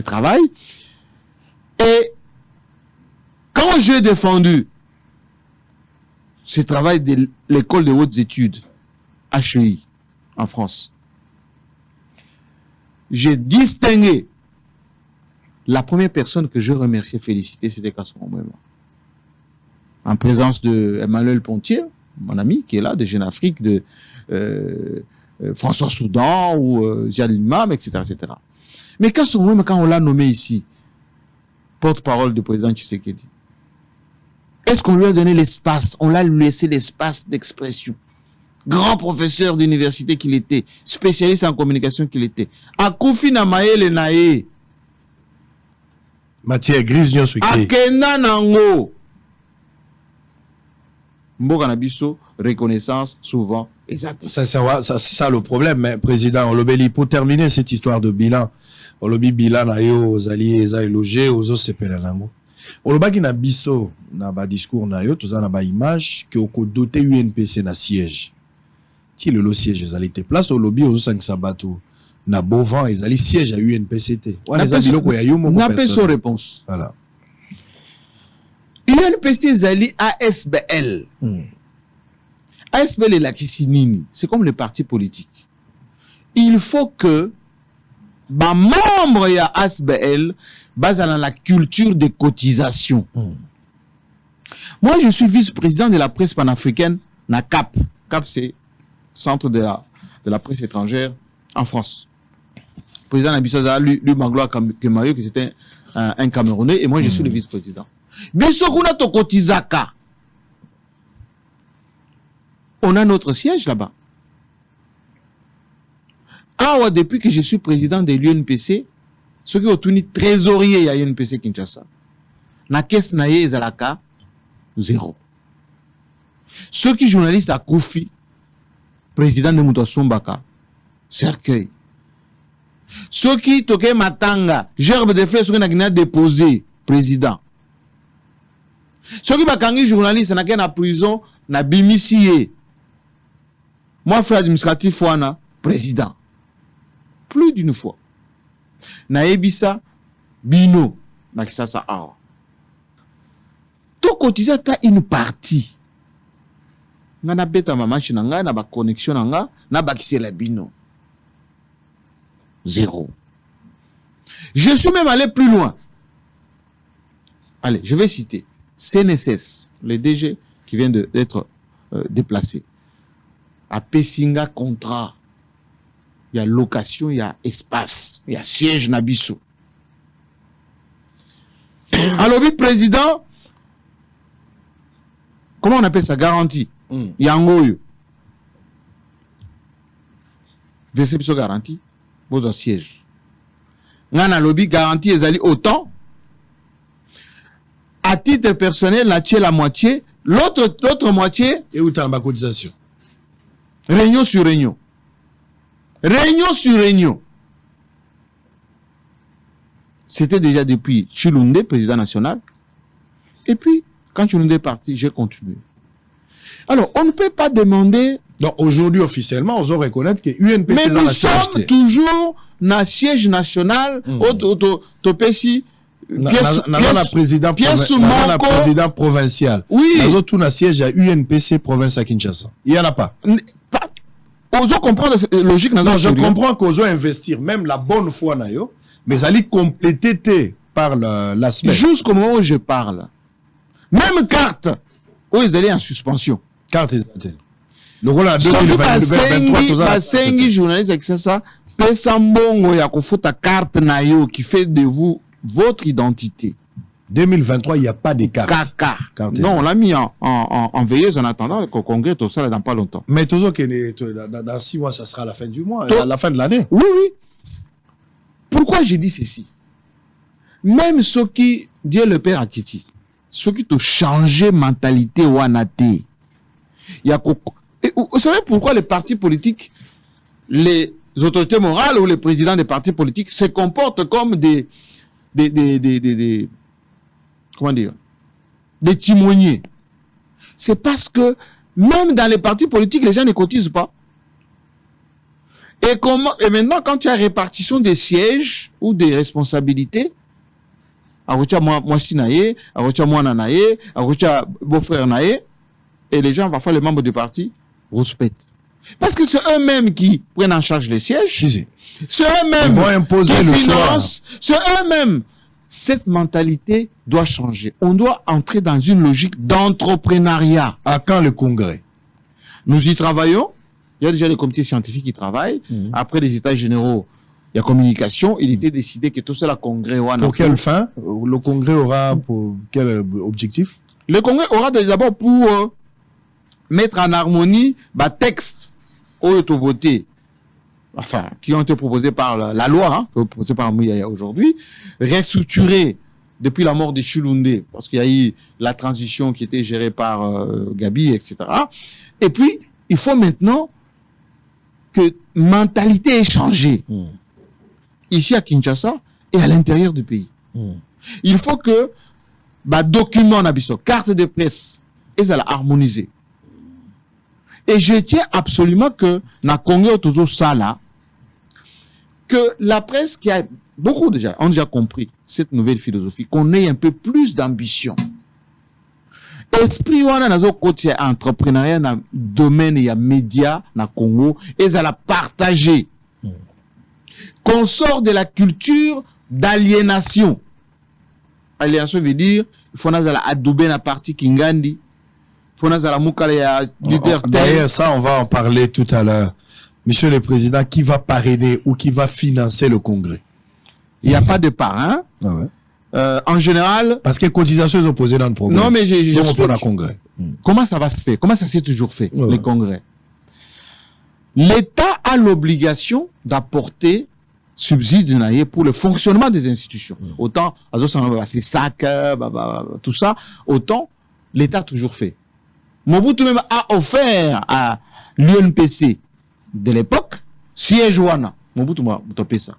travail. Et quand j'ai défendu ce travail de l'école des hautes études, HEI, en France, j'ai distingué la première personne que je remerciais, féliciter, c'était Kassomo Mwema. En présence de Emmanuel Pontier, mon ami, qui est là, de Jeune Afrique, de François Soudan ou Ziad Limam, etc., etc. Mais Kassomo Mwema, quand on l'a nommé ici, porte-parole du président Tshisekedi, est-ce qu'on lui a donné l'espace? On l'a laissé l'espace d'expression. Grand professeur d'université qu'il était, spécialiste en communication qu'il était. Akufi na maele nae. Matière grise nyon sucré. Akena nango. Mboka na biso, reconnaissance souvent exact. C'est ça le problème, mais président Olobeli, pour terminer cette histoire de bilan, Olobi bilan na yo aux alliés za élogé aux autres sepela nango. Olobaki na biso na ba discours na yo, toza na ba image que oko doté UNPC na siège. Ti le siège ezali te place Olobi aux 5 sabato. Na Bovan, ils allaient siège à UNPCT. N'a pas son réponse. Voilà. UNPC, ils allaient ASBL. ASBL est la Kissinini. C'est comme les partis politiques. Il faut que, bah, membre y a ASBL, basé dans la culture des cotisations. Moi, je suis vice-président de la presse panafricaine, na CAP. CAP, c'est Centre de la presse étrangère en France. Président Nabissaza, lui Mangloa Kemayo, qui c'était un Camerounais, et moi je suis le vice-président. Bisokuna Tokotizaka. On a notre siège là-bas. Ah, depuis que je suis président de l'UNPC, ceux qui ont tenu trésorier à l'UNPC Kinshasa, na caisse naye ezalaka, 0. Ceux qui journalistes à Koufi, président de Moutasombaka, cercueil. Ceux qui toquaient Matanga, gerbe de fleurs, ceux qui n'ont déposé, président. Ceux qui bakangi journaliste, n'a qu'un prison, n'a bimisié. Moi, frère administratif, Fouana, président. Plus d'une fois. Na ebisa, bino, na kisasa awa. Tout cotisé, t'as une partie. Na beta ma machine nga, na ba connexion nga, na ba kisi la bino. 0. Je suis même allé plus loin. Allez, je vais citer CNSS, le DG qui vient d'être déplacé. À Pessinga contrat. Il y a location, il y a espace, il y a siège Nabiso. Alors, oui, président, comment on appelle ça? Garantie. Yangoyo. Verser Biso garantie. Vos sièges. Ngana lobby garantie ezali autant. à titre personnel, la tienne la moitié, l'autre moitié, Et où t'as ma cotisation? réunion sur réunion. Réunion sur réunion. C'était déjà depuis Chilunde, président national. Et puis, quand Chilunde est parti, j'ai continué. Alors, on ne peut pas demander... Donc aujourd'hui, officiellement, on doit reconnaître que UNPC... Mais nous sommes toujours dans le siège national, au PSI, la président provincial. Oui. Nous avons tout un siège à UNPC province à Kinshasa. Il n'y en a pas. Osons comprendre cette logique. Non, je comprends qu'on doit investir, même la bonne foi, mais aller compléter par l'aspect. Jusqu'au moment où je parle. Même carte, où ils allaient en suspension. Carte est donc voilà, surtout basengi journaliste avec ça, pesa mbongo ya kofuta carte na yo qui fait de vous votre identité. 2023, il n'y a pas de carte. Carte. Non, on l'a mis en veilleuse en attendant qu'au congrès, tout ça, dans pas longtemps. Mais toujours que dans 6 mois, ça sera la fin du mois, à la fin de l'année. Oui, oui. Pourquoi j'ai dit ceci? Même ceux qui, Dieu le Père Akiti, ceux qui t'ont changé mentalité ou anaté, il y a vous savez pourquoi les partis politiques, les autorités morales ou les présidents des partis politiques se comportent comme des comment dire, des timoniers? C'est parce que même dans les partis politiques, les gens ne cotisent pas. Et maintenant, quand il y a répartition des sièges ou des responsabilités, et les gens, parfois les membres du parti, respectent. Parce que c'est eux-mêmes qui prennent en charge les sièges. C'est eux-mêmes qui financent. C'est eux-mêmes. Cette mentalité doit changer. On doit entrer dans une logique d'entrepreneuriat. À quand le congrès? Nous y travaillons. Il y a déjà les comités scientifiques qui travaillent. Après les états généraux, il y a communication. Il était décidé que tout cela congrès... Pour quelle fin? Le congrès aura pour quel objectif? Le congrès aura d'abord pour mettre en harmonie texte voté, enfin, qui ont été proposés par la loi, proposés par Mouyaya aujourd'hui, restructurés depuis la mort de Chilunde, parce qu'il y a eu la transition qui était gérée par Gabi, etc. Et puis, il faut maintenant que mentalité ait changé. Ici à Kinshasa et à l'intérieur du pays. Il faut que document nabiso, carte de presse, et ça l'a harmonisé. Et je tiens absolument que na Congo toujours ça là, que la presse qui a beaucoup déjà ont déjà compris cette nouvelle philosophie, qu'on ait un peu plus d'ambition. Esprit wana nazo côté entrepreneuriat na domaine ya média na Congo et ça la partager. Qu'on sort de la culture d'aliénation. Aliénation veut dire il faut na la adouber na parti Kingandi. D'ailleurs, ça, on va en parler tout à l'heure. Monsieur le Président, qui va parrainer ou qui va financer le congrès? Il n'y a pas de parrain. Ah ouais. En général... Parce que les cotisations sont posées dans le programme. Non, mais j'explique. Congrès. Comment ça va se faire? Comment ça s'est toujours fait, les congrès? L'État a l'obligation d'apporter subsides pour le fonctionnement des institutions. Autant, c'est SAC, tout ça, autant l'État a toujours fait. Mobutu même a offert à l'UNPC de l'époque, siège wana. Mobutu m'a topé ça.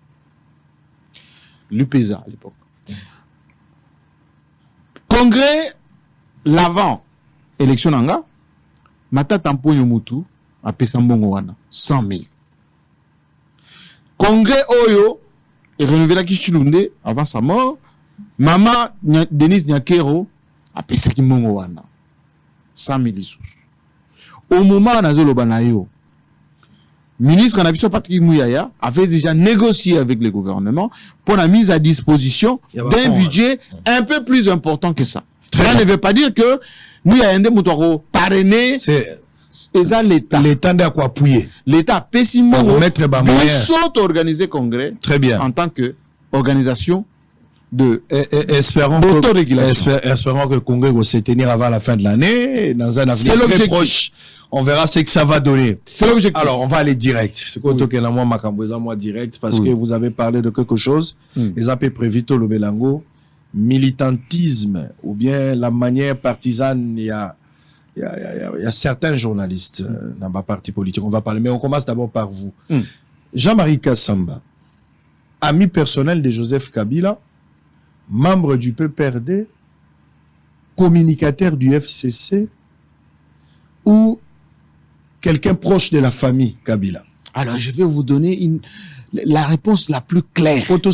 L'UPESA à l'époque. Congrès, l'avant, élection nanga, mata tampo yomutu, a pesambongo wana, 100 000. Congrès Oyo, et renouvelé qui Chilunde, avant sa mort, maman Denise Nyakero, a pesaki mbongo wana. 100 000 sous. Au moment où le ministre Patrick Mouyaya avait déjà négocié avec le gouvernement pour la mise à disposition d'un budget un peu plus important que ça. Cela ne veut pas dire que Mouyaya a parrainé l'État. L'État doit appuyer. L'État pessimo s'auto-organiser congrès. Très bien. En tant que organisation espérons que le congrès va se tenir avant la fin de l'année, dans un avenir très proche. On verra ce que ça va donner. C'est l'objectif. Alors, on va aller direct. C'est quoi que moi direct, parce que vous avez parlé de quelque chose. Les AP prévu tout le Belango. militantisme ou bien la manière partisane, il y a certains journalistes dans ma parti politique. On va parler, mais on commence d'abord par vous. Jean-Marie Kassamba, ami personnel de Joseph Kabila, membre du PPRD, communicateur du FCC ou quelqu'un proche de la famille Kabila? Alors, je vais vous donner la réponse la plus claire. La plus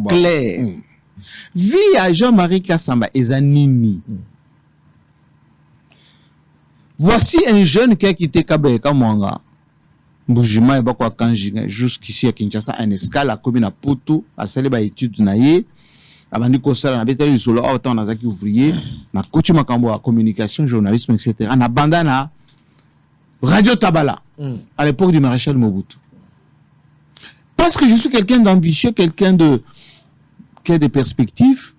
claire. Vie à Jean-Marie Kassamba et Zanini. Voici un jeune qui a quitté Kabeka Mwanga. Mbujima et Bakwa Kanjinga jusqu'ici à Kinshasa, en escale, à commune à Poutou, à Saleba études naïe. Abandi Kosala, na Beteli Solo, autant na Zaki ouvrier, na Kouchuma Kambo à communication, journalisme, etc. En abandana Radio Tabala, à l'époque du maréchal Mobutu. Parce que je suis quelqu'un d'ambitieux, quelqu'un qui a des perspectives.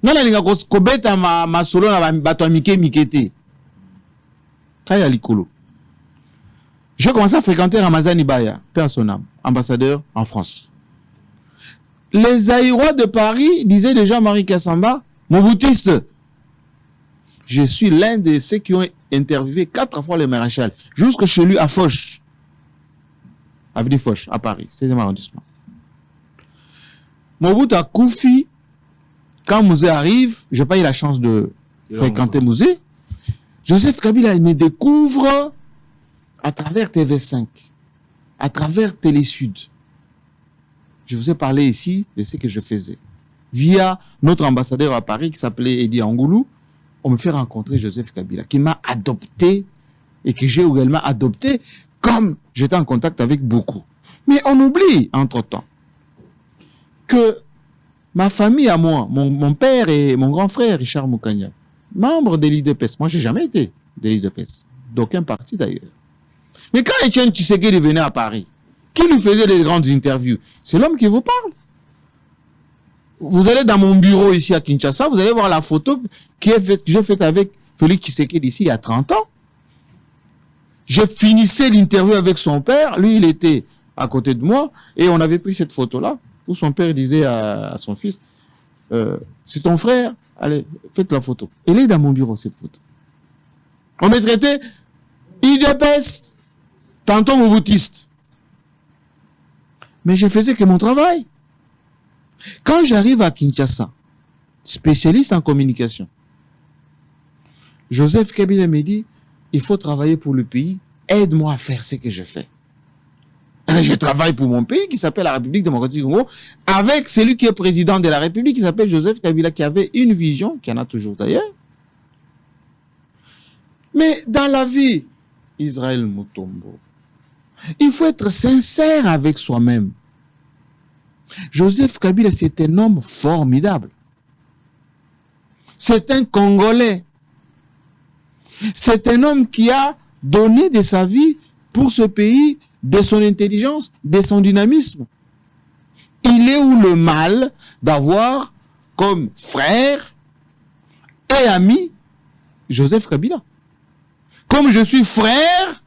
Non, non, kobeta ma solo na bato mikete. Kaya likolo. J'ai commencé à fréquenter Ramazani Baya, père son âme, ambassadeur en France. Les Aïrois de Paris disaient de Jean-Marie Kassamba, Mobutiste. Je suis l'un de ceux qui ont interviewé 4 fois le maréchal, jusque chez lui à Foch. Avenue Foch, à Paris, 16e arrondissement. Mobutu a Koufi, quand Mouzé arrive, j'ai pas eu la chance de fréquenter Mouzé. Joseph Kabila me découvre à travers TV5, à travers Télé Sud. Je vous ai parlé ici de ce que je faisais. Via notre ambassadeur à Paris qui s'appelait Eddie Angoulou, on me fait rencontrer Joseph Kabila, qui m'a adopté et que j'ai également adopté comme j'étais en contact avec beaucoup. Mais on oublie, entre-temps, que ma famille à moi, mon père et mon grand frère, Richard Moukania, membre de l'IDPS, moi j'ai jamais été de l'IDPS, d'aucun parti d'ailleurs. Mais quand Etienne Tshisekedi venait à Paris, qui lui faisait les grandes interviews? C'est l'homme qui vous parle. Vous allez dans mon bureau ici à Kinshasa, vous allez voir la photo que j'ai faite avec Félix Tshisekedi ici il y a 30 ans. Je finissais l'interview avec son père, lui il était à côté de moi, et on avait pris cette photo-là, où son père disait à son fils, c'est ton frère, allez, faites la photo. Elle est dans mon bureau, cette photo. On me traitait IDPS, tantôt Mobutiste. Mais je faisais que mon travail. Quand j'arrive à Kinshasa, spécialiste en communication, Joseph Kabila me dit, il faut travailler pour le pays, aide-moi à faire ce que je fais. Et je travaille pour mon pays qui s'appelle la République démocratique du Congo, avec celui qui est président de la République qui s'appelle Joseph Kabila, qui avait une vision, qui en a toujours d'ailleurs. Mais dans la vie, Israël Mutombo, il faut être sincère avec soi-même. Joseph Kabila, c'est un homme formidable. C'est un Congolais. C'est un homme qui a donné de sa vie pour ce pays, de son intelligence, de son dynamisme. Il est où le mal d'avoir comme frère et ami Joseph Kabila? Comme je suis frère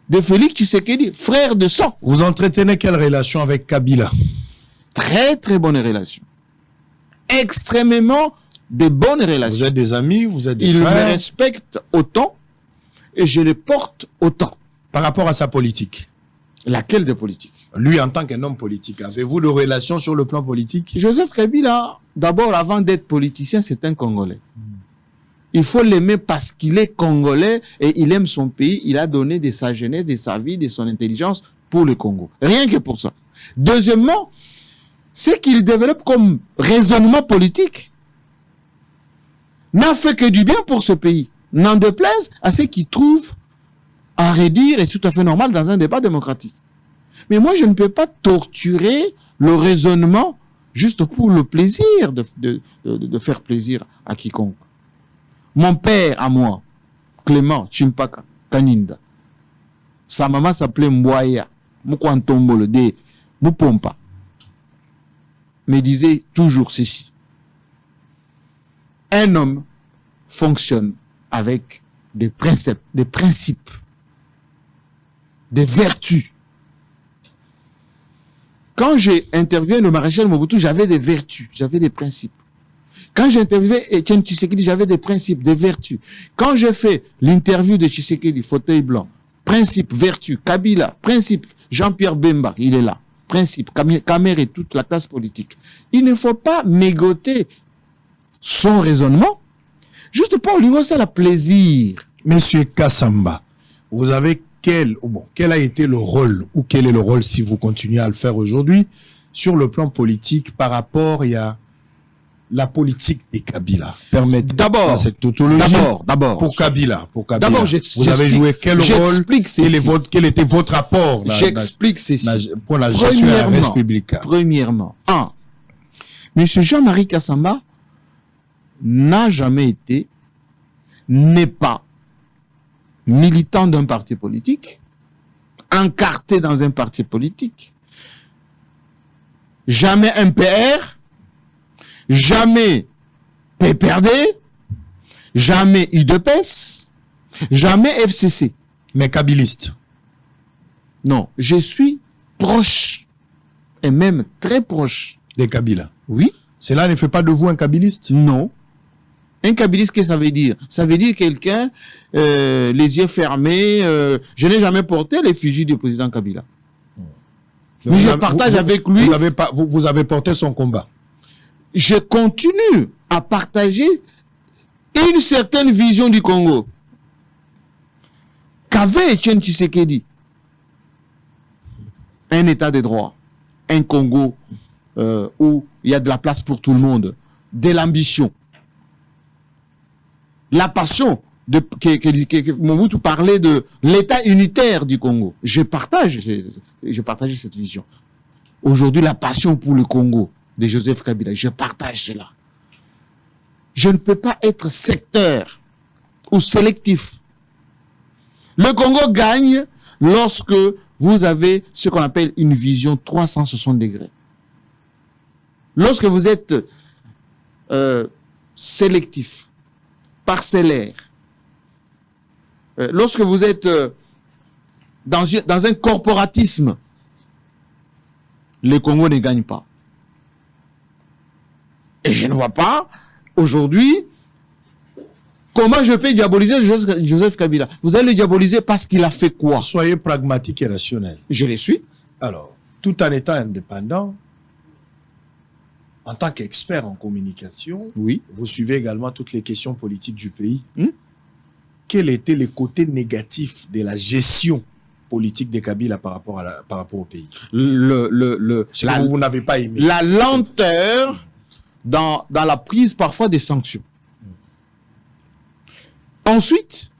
de Félix Tshisekedi, frère de sang. Vous entretenez quelle relation avec Kabila? Très, très bonne relation. Extrêmement de bonnes relations. Vous êtes des amis, vous êtes des frères. Il me respecte autant et je le porte autant. Par rapport à sa politique? Laquelle de politique? Lui, en tant qu'un homme politique, avez-vous de relations sur le plan politique? Joseph Kabila, d'abord, avant d'être politicien, c'est un Congolais. Il faut l'aimer parce qu'il est Congolais et il aime son pays. Il a donné de sa jeunesse, de sa vie, de son intelligence pour le Congo. Rien que pour ça. Deuxièmement, ce qu'il développe comme raisonnement politique n'a fait que du bien pour ce pays. N'en déplaise à ceux qui trouvent à redire et tout à fait normal dans un débat démocratique. Mais moi, je ne peux pas torturer le raisonnement juste pour le plaisir de faire plaisir à quiconque. Mon père à moi, Clément Chimpaka Kaninda, sa maman s'appelait Mbwaya, Mukwantombolo de Mupompa, me disait toujours ceci. Un homme fonctionne avec des principes, des vertus. Quand j'ai interviewé le maréchal Mobutu, j'avais des vertus, j'avais des principes. Quand j'ai interviewé Etienne Tshisekedi, j'avais des principes, des vertus. Quand j'ai fait l'interview de Tshisekedi, fauteuil blanc, principe, vertu, Kabila, principe, Jean-Pierre Bemba, il est là. Principe, Kamer et toute la classe politique. Il ne faut pas mégoter son raisonnement, juste pour lui donner le plaisir. Monsieur Kassamba, vous avez quel a été le rôle, ou quel est le rôle, si vous continuez à le faire aujourd'hui, sur le plan politique par rapport à la politique des Kabila? Permettez D'abord, cette tautologie. D'abord. Pour Kabila. D'abord, vous avez joué quel rôle? Quel était votre apport J'explique ceci. Pour la gestion de la République? Premièrement, Monsieur Jean-Marie Kassamba n'a jamais été, n'est pas militant d'un parti politique, encarté dans un parti politique, jamais MPR, jamais PPRD, jamais UDPS, jamais FCC. Mais kabiliste? Non, je suis proche, et même très proche. Des Kabila? Oui. Cela ne fait pas de vous un kabiliste? Non. Un kabiliste, qu'est-ce que ça veut dire? Ça veut dire quelqu'un, les yeux fermés, je n'ai jamais porté l'effigie du président Kabila. Mais je partage avec lui. Vous avez porté son combat. Je continue à partager une certaine vision du Congo qu'avait Etienne Tshisekedi. Un état de droit, un Congo où il y a de la place pour tout le monde, de l'ambition, la passion que Mobutu parlait de l'état unitaire du Congo. Je partage cette vision. Aujourd'hui, la passion pour le Congo de Joseph Kabila, je partage cela. Je ne peux pas être secteur ou sélectif. Le Congo gagne lorsque vous avez ce qu'on appelle une vision 360 degrés. Lorsque vous êtes sélectif, parcellaire, lorsque vous êtes dans un corporatisme, le Congo ne gagne pas. Et je ne vois pas, aujourd'hui, comment je peux diaboliser Joseph Kabila. Vous allez le diaboliser parce qu'il a fait quoi? Soyez pragmatique et rationnel. Je le suis. Alors, tout en étant indépendant, en tant qu'expert en communication, oui, vous suivez également toutes les questions politiques du pays. Quel était le côté négatif de la gestion politique de Kabila par rapport au pays? Vous n'avez pas aimé. La lenteur dans la prise parfois des sanctions. Ensuite,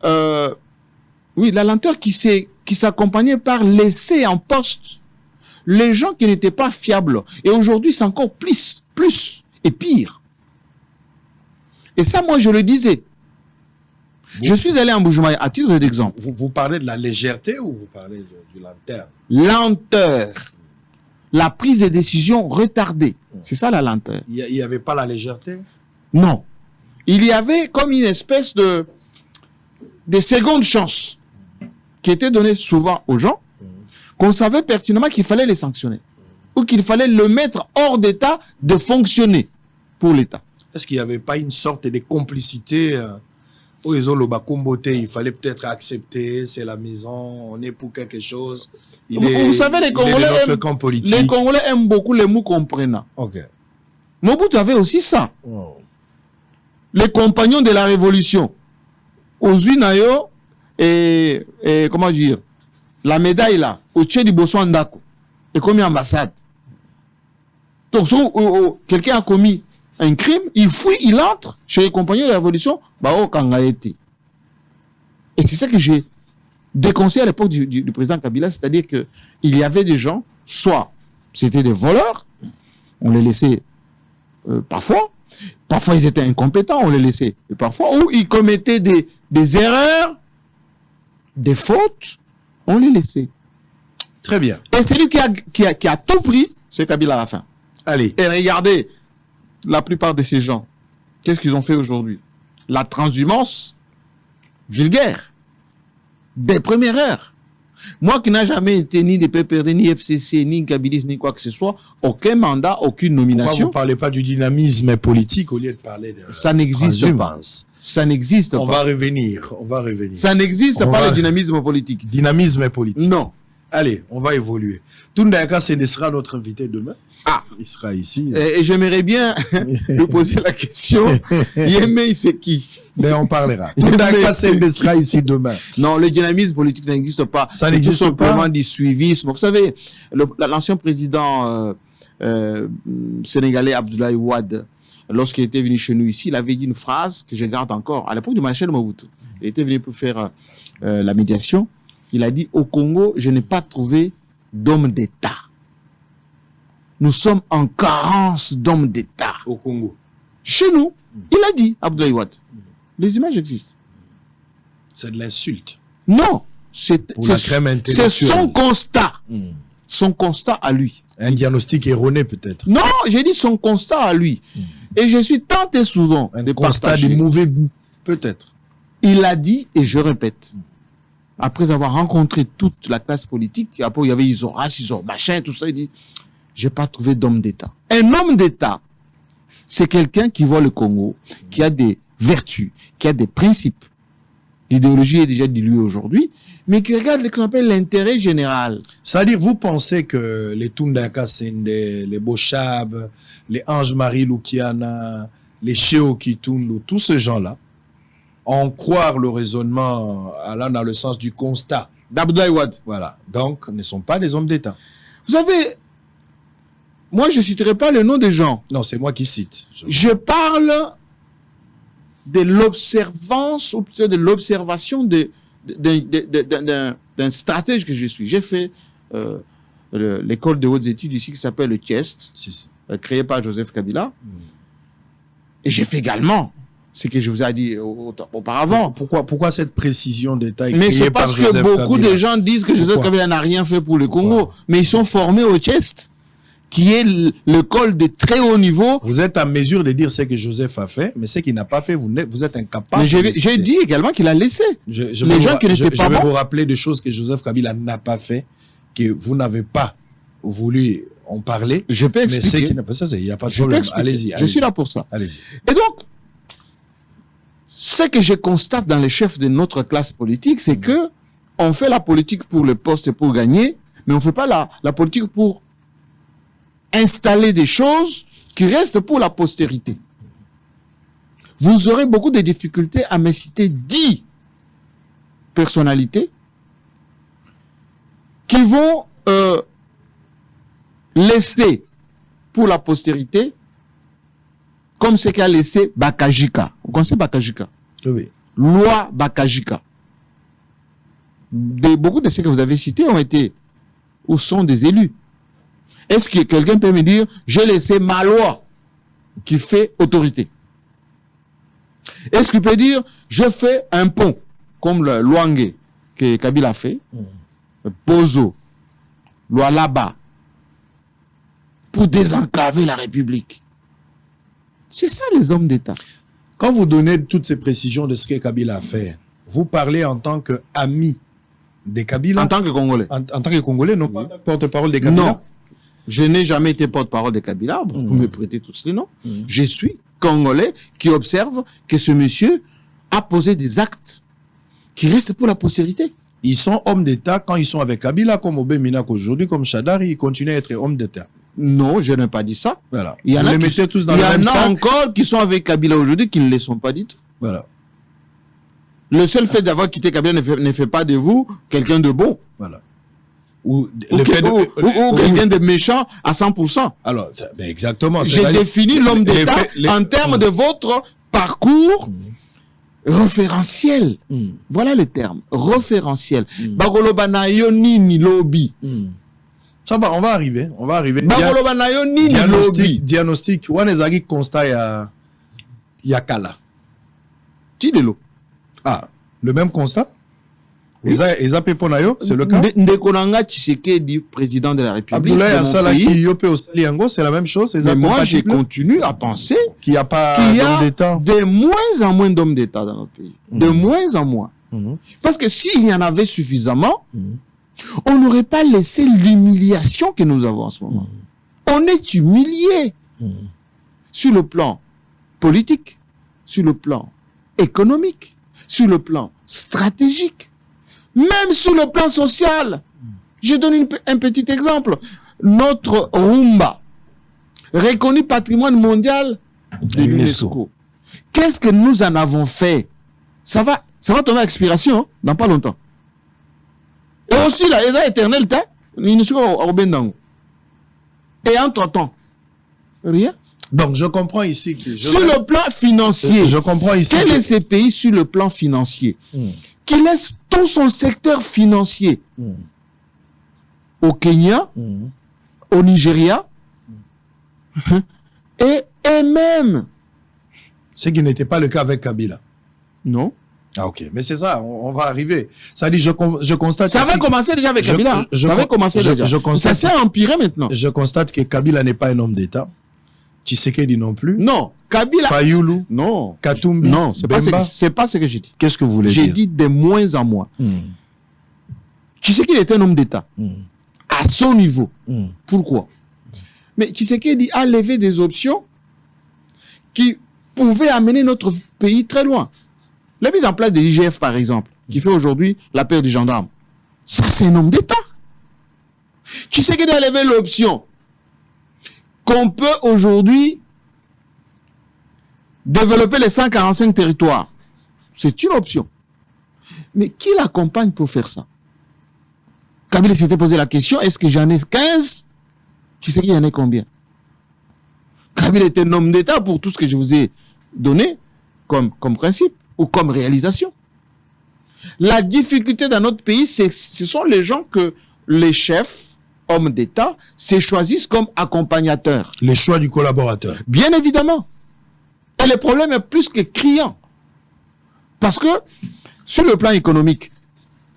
oui, la lenteur qui s'accompagnait par laisser en poste les gens qui n'étaient pas fiables. Et aujourd'hui, c'est encore plus et pire. Et ça, moi, je le disais. Je suis allé en Bujumaï à titre d'exemple. Vous parlez de la légèreté ou vous parlez de lenteur? Lenteur. La prise de décision retardée. C'est ça la lenteur. Il n'y avait pas la légèreté? Non. Il y avait comme une espèce de seconde chance qui était donnée souvent aux gens, qu'on savait pertinemment qu'il fallait les sanctionner ou qu'il fallait le mettre hors d'état de fonctionner pour l'État. Est-ce qu'il n'y avait pas une sorte de complicité où ils ont le Bakumboté, il fallait peut-être accepter, c'est la maison, on est pour quelque chose. Vous savez, les Congolais aiment beaucoup les mots comprenants. Okay. Mobutu avait aussi ça. Oh. Les compagnons de la révolution, Ozuinayo et comment dire, la médaille là, au Tché du Bosso Ndako, et comme ambassade. Donc, quelqu'un a commis un crime, il fuit, il entre chez les compagnons de la révolution, et c'est ça que j'ai déconseillé à l'époque du président Kabila, c'est-à-dire que il y avait des gens, soit c'était des voleurs, on les laissait parfois ils étaient incompétents, on les laissait parfois, ou ils commettaient des erreurs, des fautes, on les laissait. Très bien. Et celui qui a tout pris, c'est Kabila à la fin. Allez. Et regardez, la plupart de ces gens, qu'est-ce qu'ils ont fait aujourd'hui? La transhumance vulgaire, des premières heures. Moi qui n'ai jamais été ni de PPRD, ni FCC, ni Kabilis, ni quoi que ce soit, aucun mandat, aucune Pourquoi nomination. vous ne parlez pas du dynamisme politique au lieu de parler de Ça n'existe pas. Ça n'existe On pas. va revenir. Ça n'existe On pas va- le dynamisme politique. Dynamisme politique. Non. Allez, on va évoluer. Tundaka Sende sera notre invité demain. Ah. Il sera ici. Et j'aimerais bien lui poser la question. Yémé, c'est qui? Mais on parlera. Tundaka Sende sera ici demain. Non, le dynamisme politique, ça n'existe pas. Ça n'existe C'est tout pas. simplement du suivisme. Vous savez, l'ancien président sénégalais Abdoulaye Wade, lorsqu'il était venu chez nous ici, il avait dit une phrase que je garde encore. À l'époque du maréchal Mobutu, il était venu pour faire la médiation. Il a dit, au Congo, je n'ai pas trouvé d'homme d'État. Nous sommes en carence d'hommes d'État. Au Congo. Chez nous, il a dit, Abdoulaye Wade. Les images existent. C'est de l'insulte. Non, c'est Pour la crème intellectuelle. son constat. Son constat à lui. Un diagnostic erroné peut-être. Non, j'ai dit son constat à lui. Et je suis tenté souvent Un de constat partager. de mauvais goût. Peut-être. Il a dit, et je répète, après avoir rencontré toute la classe politique, après il y avait Isoras, machin, tout ça, il dit, j'ai pas trouvé d'homme d'État. Un homme d'État, c'est quelqu'un qui voit le Congo, qui a des vertus, qui a des principes. L'idéologie est déjà diluée aujourd'hui, mais qui regarde ce qu'on appelle l'intérêt général. C'est-à-dire, vous pensez que les Tundaka Sende, les Bochab, les Ange-Marie Lukiana, les Cheo Kitundu, tous ces gens-là, en croire le raisonnement allant dans le sens du constat. D'Abdoulaye Wade. Voilà. Donc, ne sont pas des hommes d'État. Vous savez, moi je citerai pas le nom des gens. Non, c'est moi qui cite. Je parle de l'observance, ou plutôt de l'observation d'un stratège que je suis. J'ai fait l'école de hautes études ici qui s'appelle le CHEST, créé par Joseph Kabila. Et j'ai fait également ce que je vous ai dit auparavant. Pourquoi cette précision d'État est Mais créée c'est par parce que Joseph beaucoup Kabila? de gens disent que Joseph Pourquoi? Kabila n'a rien fait pour le Congo. Mais ils sont formés au CHEST, qui est l'école de très haut niveau. Vous êtes en mesure de dire ce que Joseph a fait, mais ce qu'il n'a pas fait, vous êtes incapable. Mais de le j'ai citer. dit également qu'il a laissé. Je les vais gens vous- qui n'étaient je pas vais bons. vous rappeler des choses que Joseph Kabila n'a pas fait, que vous n'avez pas voulu en parler. Je peux Mais c'est expliquer. qu'il n'a pas ça, il n'y a pas de Je peux problème. expliquer. Allez-y. Je suis là pour ça. Allez-y. Et donc, ce que je constate dans les chefs de notre classe politique, c'est que on fait la politique pour le poste et pour gagner, mais on fait pas la politique pour installer des choses qui restent pour la postérité. Vous aurez beaucoup de difficultés à me citer 10 personnalités qui vont laisser pour la postérité comme ce qu'a laissé Bakajika. Vous connaissez Bakajika? Oui. Loi Bakajika. Beaucoup de ceux que vous avez cités ont été ou sont des élus. Est-ce que quelqu'un peut me dire, j'ai laissé ma loi qui fait autorité? Est-ce qu'il peut dire, je fais un pont, comme le Luangue que Kabila a fait, Bozo, Lualaba, pour désenclaver la République? C'est ça les hommes d'État. Quand vous donnez toutes ces précisions de ce que Kabila a fait, vous parlez en tant qu'ami des Kabila. En tant que Congolais. En tant que Congolais, non pas porte-parole des Kabila. Non. Je n'ai jamais été porte-parole de Kabila, vous me prêtez tous les noms. Je suis Congolais qui observe que ce monsieur a posé des actes qui restent pour la postérité. Ils sont hommes d'État quand ils sont avec Kabila, comme Obé Minak aujourd'hui, comme Chadari, ils continuent à être hommes d'État. Non, je n'ai pas dit ça. Voilà. Il y en Vous a, les qui, mettez tous dans il y le en même a sac. encore qui sont avec Kabila aujourd'hui qui ne le sont pas du tout. Voilà. Le seul fait d'avoir quitté Kabila ne fait pas de vous quelqu'un de bon. Voilà. Ou Ou, le fait de- ou quelqu'un de méchant à 100%. Alors, ben exactement. J'ai c'est-à-dire- défini l'homme les d'État faits- les- en termes de votre parcours référentiel. Voilà le terme. Référentiel. Bagoloba na yo nini lobby. Ça va, on va arriver. On va arriver. Bagoloba na yo nini lobby. Diagnostic. Wanezaki constat ya Kala. Tidelo. Ah, le même constat? Eza pepo na yo, c'est le cas? Ndekonanga Tshisekedi, président de la République. Abdoulaye de mon Assala pays. qui yope au Saliango, c'est la même chose? Mais moi, je continue à penser qu'il n'y a pas qu'il y d'homme a d'État. de moins en moins d'hommes d'État dans notre pays. De moins en moins. Parce que s'il y en avait suffisamment, on n'aurait pas laissé l'humiliation que nous avons en ce moment. On est humilié sur le plan politique, sur le plan économique, sur le plan stratégique, même sur le plan social. Je donne un petit exemple. Notre rumba, reconnu patrimoine mondial de l'UNESCO. Qu'est-ce que nous en avons fait? Ça va tomber à expiration hein, dans pas longtemps. Et aussi, là, les éternels, l'UNESCO au Bendango. Et entre-temps, rien. Donc, je comprends ici que... Sur le plan financier, je comprends ici quel est ce pays sur le plan financier qui laisse tout son secteur financier au Kenya, au Nigeria, et même... Ce qui n'était pas le cas avec Kabila. Non. Ah, ok. Mais c'est ça, on va arriver. Ça dit, je constate... Ça avait commencé déjà avec Kabila. Hein. Ça avait commencé déjà. Ça s'est empiré maintenant. Je constate que Kabila n'est pas un homme d'État. Tshisekedi non plus. Non. Kabila... Fayulu. Non. Katumbi. Non, c'est pas ce que j'ai dit. Qu'est-ce que vous voulez dire? J'ai dit de moins en moins. Tshisekedi était un homme d'État. À son niveau. Pourquoi? Mais Tshisekedi a levé des options qui pouvaient amener notre pays très loin. La mise en place de l'IGF, par exemple, qui fait aujourd'hui la paix des gendarmes. Ça, c'est un homme d'État. Tshisekedi a levé l'option qu'on peut aujourd'hui développer les 145 territoires. C'est une option. Mais qui l'accompagne pour faire ça? Kabila s'était posé la question, est-ce que j'en ai 15? Tshisekedi en a combien? Kabila était un homme d'État pour tout ce que je vous ai donné comme principe ou comme réalisation. La difficulté dans notre pays, ce sont les gens que les chefs, hommes d'État, se choisissent comme accompagnateurs. Les choix du collaborateur. Bien évidemment. Et le problème est plus que criant. Parce que, sur le plan économique,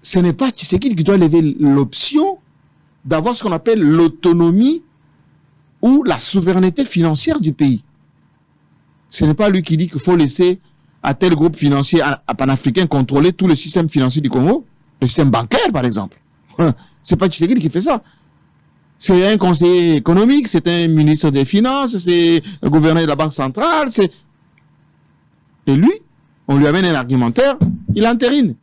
ce n'est pas Tshisekedi qui doit lever l'option d'avoir ce qu'on appelle l'autonomie ou la souveraineté financière du pays. Ce n'est pas lui qui dit qu'il faut laisser à tel groupe financier panafricain contrôler tout le système financier du Congo, le système bancaire par exemple. C'est pas Tshisekedi qui fait ça. C'est un conseiller économique, c'est un ministre des Finances, c'est le gouverneur de la Banque centrale, et lui, on lui amène un argumentaire, il entérine.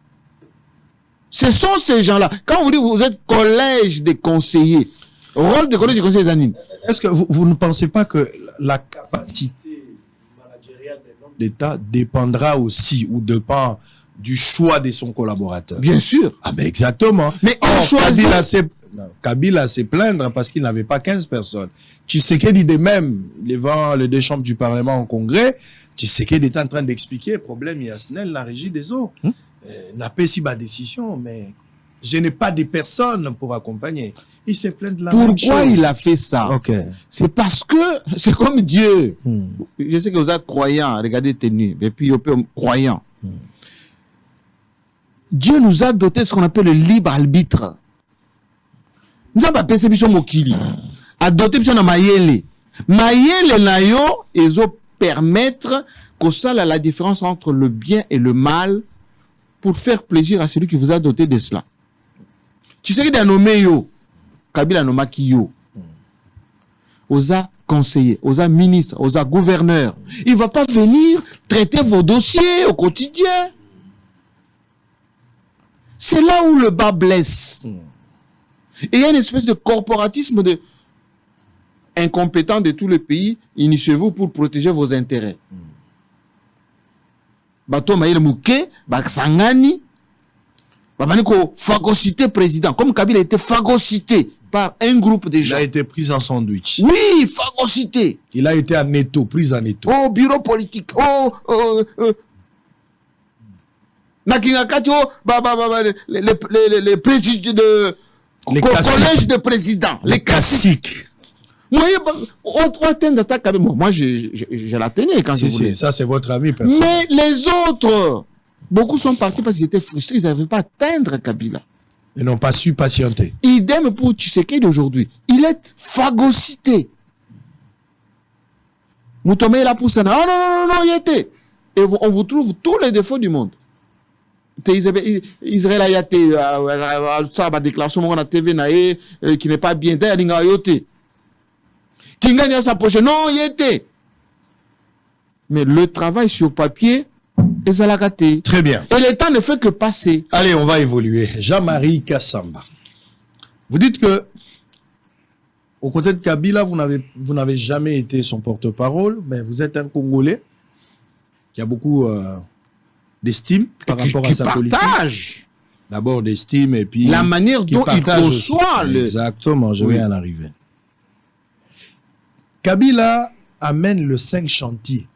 Ce sont ces gens-là. Quand vous dites que vous êtes collège des conseillers, rôle de collège des conseillers Zanine. Est-ce que vous ne pensez pas que la capacité managériale d'un homme d'État dépendra aussi ou dépend du choix de son collaborateur? Bien sûr. Ah ben exactement. Mais Kabila s'est plaindre parce qu'il n'avait pas 15 personnes. Tshisekedi de même, devant les deux chambres du Parlement en congrès, Tshisekedi est en train d'expliquer le problème Yasnel, la régie des eaux. N'a pas si ma décision, mais je n'ai pas de personnes pour accompagner. Il s'est plaint de la même chose. Pourquoi il a fait ça? C'est parce que c'est comme Dieu. Je sais que vous êtes croyants, regardez tenue, et puis croyants. Dieu nous a doté de ce qu'on appelle le libre arbitre. Nous avons perception mokili. A doté de mayele. Mayele na yo, ezo permettre que ça la différence entre le bien et le mal pour faire plaisir à celui qui vous a doté de cela. Tu sais qu'il a nommé yo, Kabila a nommé qui yo. Osa conseiller, osa ministre, osa gouverneur. Il ne va pas venir traiter vos dossiers au quotidien. C'est là où le bas blesse. Et il y a une espèce de corporatisme de incompétent de tous les pays. Initiez-vous pour protéger vos intérêts. Bato Maïle Mouké, Baksangani, Bamaniko, phagocyté président. Comme Kabila a été phagocyté par un groupe de gens. Il a été pris en sandwich. Oui, phagocyté. Il a été en étau, pris en étau. Au bureau politique. Les présidents de... Les collège de présidents. Les caciques. Moi, je la tenais quand je voulais. Ça, c'est votre ami personnel. Mais les autres, beaucoup sont partis parce qu'ils étaient frustrés. Ils n'avaient pas atteindre Kabila. Ils n'ont pas su patienter. Idem pour Tshisekedi d'aujourd'hui. Il est phagocyté. Moutomé la pousse. Non, il était. Et on vous trouve tous les défauts du monde. Israël a été ça va déclaration on a TV naé qui n'est pas bien d'ailleurs linga yote qui gagne sa poche non yete mais le travail sur papier est à la gâté. Très bien. Et le temps ne fait que passer. Allez, on va évoluer. Jean-Marie Kassamba. Vous dites que aux côtés de Kabila, vous n'avez jamais été son porte-parole, mais vous êtes un Congolais qui a beaucoup d'estime par rapport à sa politique. Partage. D'abord d'estime et puis la manière dont il conçoit. Exactement, je vais en arriver. Kabila amène le 5 chantiers.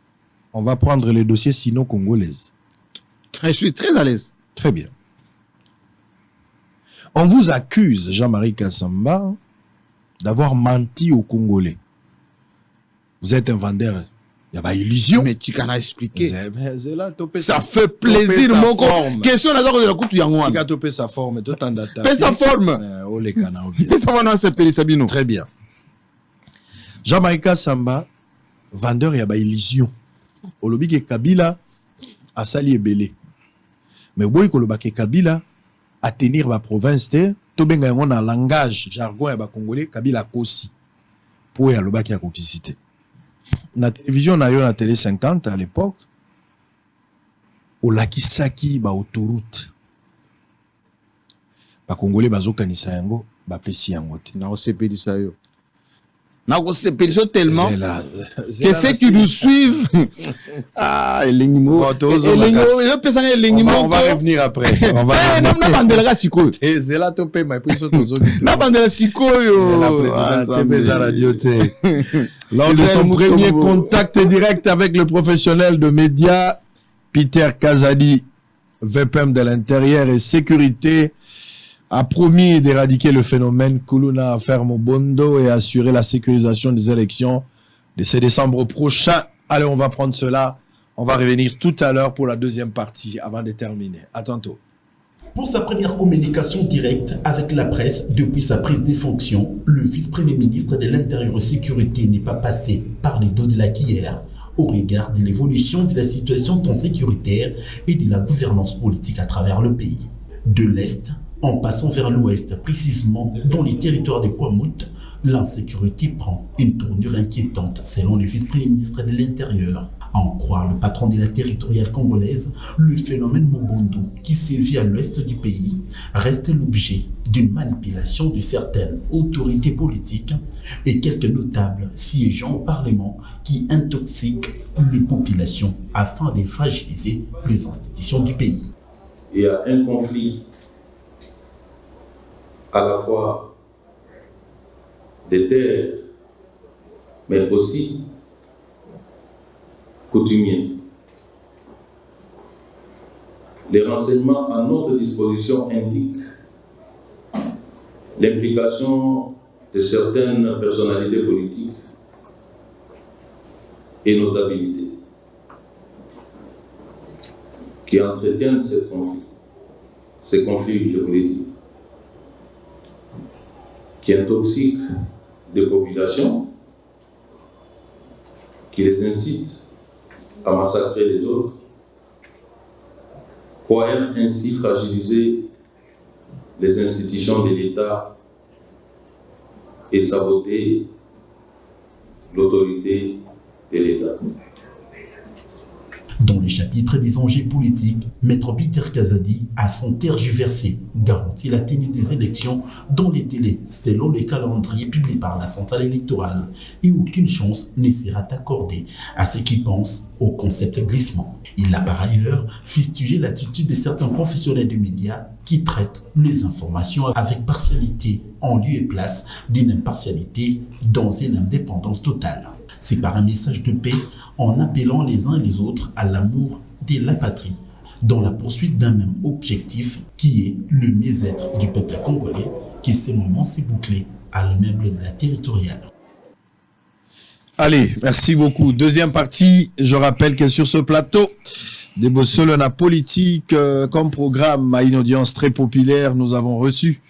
On va prendre les dossiers sino-congolaises. Je suis très à l'aise. Très bien. On vous accuse, Jean-Marie Kassamba, d'avoir menti aux Congolais. Vous êtes un vendeur. Il y a pas illusion. Mais tu can expliquer. Ça fait plaisir, mon corps. Question d'abord de la coupe yangoan. Tu as topé sa forme. Tout en data. Fais sa forme. Oh les canards. Très bien. Jean-Marie Kassamba, vendeur, il y a pas illusion. Au lobby que Kabila a sali ebele. Mais boy ko lobaki Kabila a tenir la province to benga yango na langage jargon ya ba congolais Kabila kosi. Pour ya lobaki ya kokisité. Na télévision na yo na télé 50 à l'époque au lakisaki ba autoroute. Ba congolais bazokanisa yango ba pesi yango te. Na osepeli sa yo. C'est tellement que ceux qui nous suivent les nimos on va revenir après on va lors de son premier contact direct avec le professionnel de médias Peter Kazadi, VPM de l'intérieur et sécurité, a promis d'éradiquer le phénomène Kuluna à Fermo-Bondo et assurer la sécurisation des élections de ce décembre prochain. Allez, on va prendre cela. On va revenir tout à l'heure pour la deuxième partie avant de terminer. À tantôt. Pour sa première communication directe avec la presse depuis sa prise de fonctions, le vice-premier ministre de l'Intérieur et Sécurité n'est pas passé par les dos de la cuillère au regard de l'évolution de la situation tant sécuritaire et de la gouvernance politique à travers le pays. De l'Est, en passant vers l'ouest, précisément dans les territoires de Kwamut, l'insécurité prend une tournure inquiétante selon le vice-premier ministre de l'Intérieur. À en croire le patron de la territoriale congolaise, le phénomène Mobondo, qui sévit à l'ouest du pays, reste l'objet d'une manipulation de certaines autorités politiques et quelques notables siégeant au Parlement qui intoxiquent les populations afin de fragiliser les institutions du pays. Il y a un conflit à la fois des terres, mais aussi coutumier. Les renseignements à notre disposition indiquent l'implication de certaines personnalités politiques et notabilités qui entretiennent ces conflits, je vous l'ai dit, qui intoxiquent des populations, qui les incitent à massacrer les autres, croyant ainsi fragiliser les institutions de l'État et saboter l'autorité de l'État. Dans le chapitre des enjeux politiques, Maître Peter Kazadi a sans tergiverser garanti la tenue des élections dans les délais selon le calendrier publié par la centrale électorale et aucune chance ne sera accordée à ceux qui pensent au concept glissement. Il a par ailleurs fustigé l'attitude de certains professionnels des médias qui traitent les informations avec partialité en lieu et place d'une impartialité dans une indépendance totale. C'est par un message de paix en appelant les uns et les autres à l'amour de la patrie, dans la poursuite d'un même objectif qui est le mieux-être du peuple congolais, qui ce moment s'est bouclé à l'immeuble de la territoriale. Allez, merci beaucoup. Deuxième partie, je rappelle que sur ce plateau, des Bossolona politique comme programme à une audience très populaire, nous avons reçu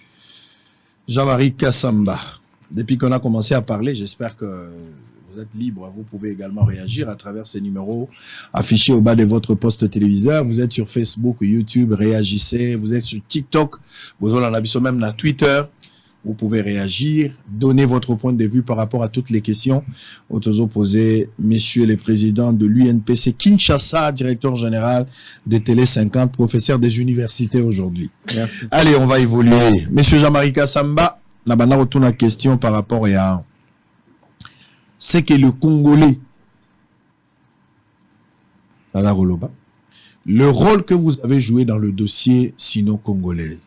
Jean-Marie Kassamba. Depuis qu'on a commencé à parler, j'espère que vous vous êtes libre. Vous pouvez également réagir à travers ces numéros affichés au bas de votre poste téléviseur. Vous êtes sur Facebook, YouTube, réagissez. Vous êtes sur TikTok, vous en avez même sur Twitter. Vous pouvez réagir, donner votre point de vue par rapport à toutes les questions opposées. Messieurs les présidents de l'UNPC Kinshasa, directeur général de Télé 50, professeur des universités aujourd'hui. Merci. Allez, on va évoluer. Monsieur Jean-Marie Kassamba, on a retourne à question par rapport à ce que le Congolais, le rôle que vous avez joué dans le dossier sino-congolais.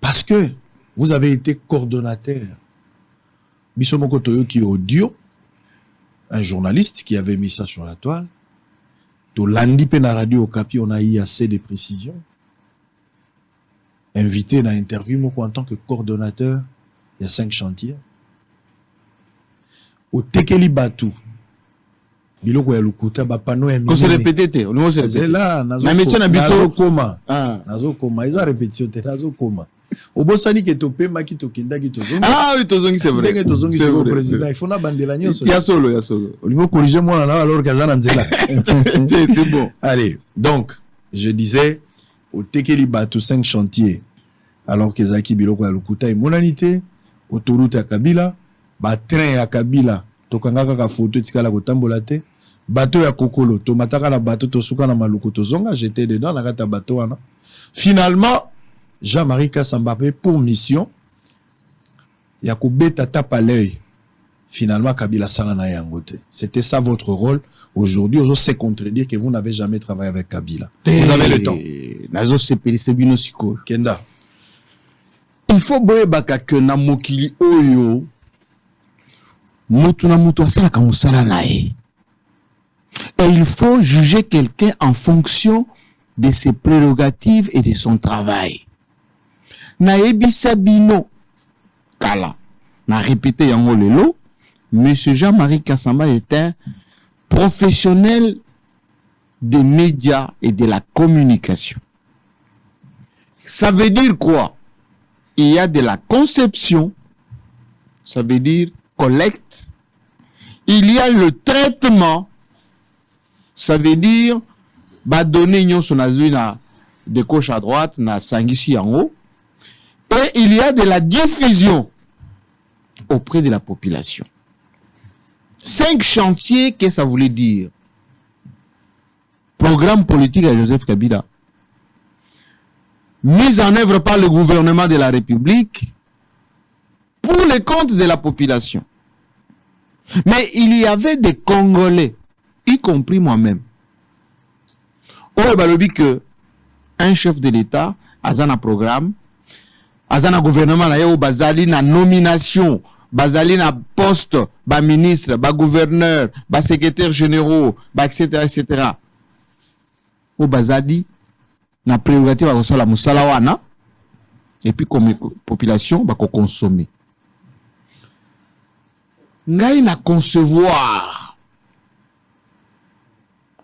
Parce que vous avez été coordonnateur. Bissomoko Toyoki Audio, un journaliste qui avait mis ça sur la toile. To Landi Pena Radio Okapi, on a eu assez de précisions. Invité dans l'interview, en tant que coordonnateur, il y a 5 chantiers. Au Tekeli Batu, biloko ya lukuta ba pano ya on se répétait, on se répétait. Là, nazo koma. Nazo koma, ils ont répétition, nazo koma. Obosani ke topé maki tokinda ki tozongi. Ah oui, tozongi c'est vrai. Ndenge tozongi c'est le président, il faut na bandela nyonso. Ya solo. Olingo corriger moi na alors kazana nzela. C'est bon. Allez, donc je disais au Tekeli Batu 5 chantiers alors que Zaki biloko ya lukuta et monanité autoroute ya Kabila, ba train ya Kabila tokangaka ka photo tikala ko tambola te. Bateau ya Kokolo, tomataka na bateau tosuka na maluku tozonga, j'étais dedans na kata bateau wana. Finalement, Jean-Marie Kassamba avait pour mission ya kobeta tape à l'œil. Finalement, Kabila sala na yangote. C'était ça votre rôle. Aujourd'hui, on se contredire que vous n'avez jamais travaillé avec Kabila. Vous avez le temps. Nazo sepeli siko. Kenda. Il faut boyebaka que na mokili oyo mutu na mutu asala ka musala nae. Et il faut juger quelqu'un en fonction de ses prérogatives et de son travail. Naebi Sabino Kala, na répété yango lelo, Monsieur Jean-Marie Kassamba est un professionnel des médias et de la communication. Ça veut dire quoi? Il y a de la conception, ça veut dire collecte. Il y a le traitement, ça veut dire bah donner son azuna de gauche à droite na sangisi en haut. Et il y a de la diffusion auprès de la population. 5 chantiers, qu'est-ce que ça voulait dire? Programme politique à Joseph Kabila. Mise en œuvre par le gouvernement de la République pour les comptes de la population. Mais il y avait des Congolais, y compris moi-même. On dit que un chef de l'État a un programme, a un gouvernement, a bazali na nomination, bazali na poste, ba ministre, ba gouverneur, ba secrétaire généraux, ba etc. Au bazali na prérogative à la musala wana, et puis comme population, ba ko consommer. Ngai na concevoir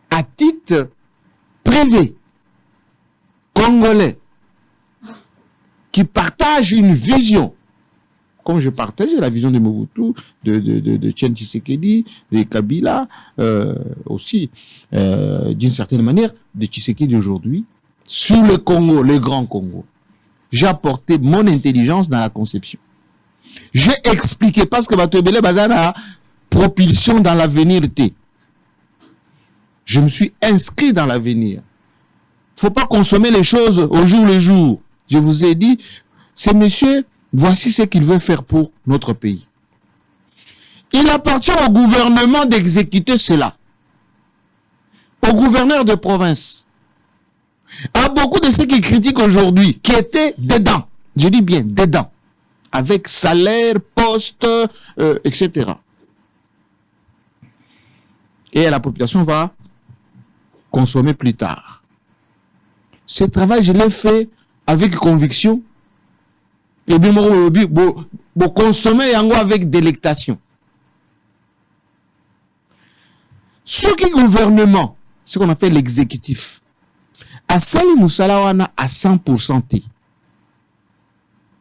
à titre privé congolais qui partagent une vision, comme je partage la vision de Mobutu, de Tchen Tshisekedi, de Kabila, aussi, d'une certaine manière, de Tshisekedi aujourd'hui, sur le Congo, le grand Congo. J'ai apporté mon intelligence dans la conception. J'ai expliqué, parce que Batobele Bazana propulsion dans l'avenir. Je me suis inscrit dans l'avenir. Faut pas consommer les choses au jour le jour. Je vous ai dit, ce monsieur, voici ce qu'il veut faire pour notre pays. Il appartient au gouvernement d'exécuter cela. Au gouverneur de province. À beaucoup de ceux qui critiquent aujourd'hui, qui étaient dedans. Je dis bien, dedans. Avec salaire, poste, etc. Et la population va consommer plus tard. Ce travail, je l'ai fait avec conviction. Et bien, vous consommez avec délectation. Ce qui est gouvernement, ce qu'on appelle l'exécutif, à Sali Moussalawana à 100%.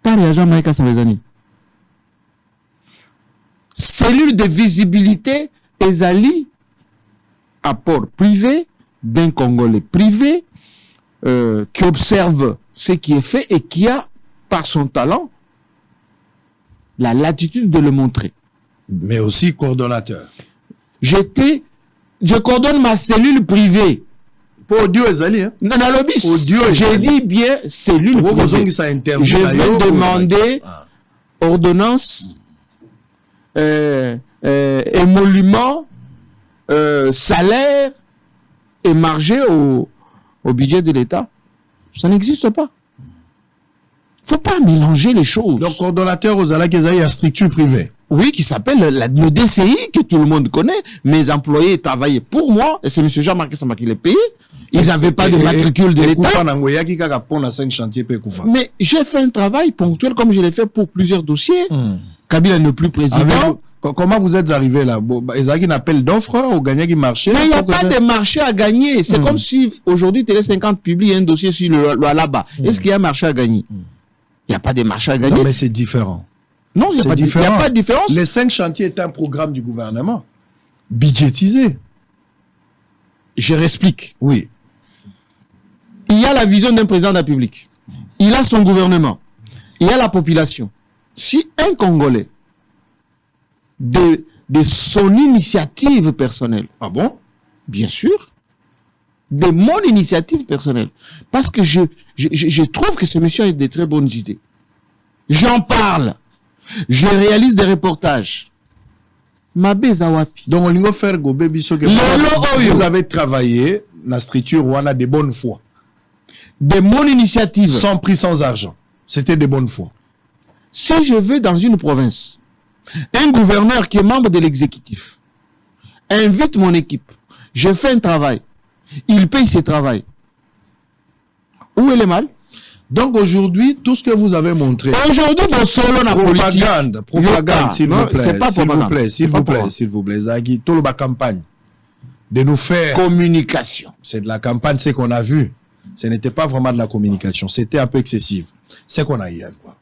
Par les agents américains sans les amis. Cellule de visibilité ezali apport privé d'un Congolais privé qui observe ce qui est fait et qui a, par son talent, la latitude de le montrer. Mais aussi coordonnateur. Je coordonne ma cellule privée. Pour audio ezali, hein? Non, dans le bis. Audio J'ai ezali. dit bien cellule Vous privée. que ça intervient Je vais d'ailleurs, demander ordonnance, émolument, salaire et marger au budget de l'État. Ça n'existe pas. Faut pas mélanger les choses. Donc, coordonnateur aux Alak ezali à structure privée. Oui, qui s'appelle le DCI, que tout le monde connaît. Mes employés travaillaient pour moi, et c'est M. Jean-Marc Samba qui les payait. Ils n'avaient pas de matricule de l'État. Mais j'ai fait un travail ponctuel comme je l'ai fait pour plusieurs dossiers. Kabila n'est plus président. Comment vous êtes arrivé là? Ils ont un appel d'offres ou gagné qui marché? Mais il n'y a pas de marché à gagner. C'est comme si aujourd'hui Télé 50 publie un dossier sur le là-bas. Est-ce qu'il y a un marché à gagner? Il n'y a pas de marché à gagner. Non, mais c'est différent. Non, il n'y a pas de différence. Les 5 chantiers est un programme du gouvernement budgétisé. Je réexplique. Oui. Il y a la vision d'un président de la République. Il a son gouvernement. Il y a la population. Si un Congolais, de son initiative personnelle. Ah bon? Bien sûr. De mon initiative personnelle. Parce que je trouve que ce monsieur a de très bonnes idées. J'en parle. Je réalise des reportages. Mabé Zawapi. Donc, on va faire go baby so que vous avez travaillé dans la structure où on a de bonne foi. De mon initiative. Sans prix, sans argent. C'était de bonne foi. Si je vais dans une province, un gouverneur qui est membre de l'exécutif invite mon équipe, je fais un travail, il paye ce travail. Où est le mal? Donc aujourd'hui, tout ce que vous avez montré. Aujourd'hui, mon solo na politique. Propagande, s'il vous plaît. C'est pas S'il vous plaît, Zaghi, tout le campagne. De nous faire. Communication. C'est de la campagne, c'est qu'on a vu. Ce n'était pas vraiment de la communication. C'était un peu excessif. C'est qu'on a eu à voir.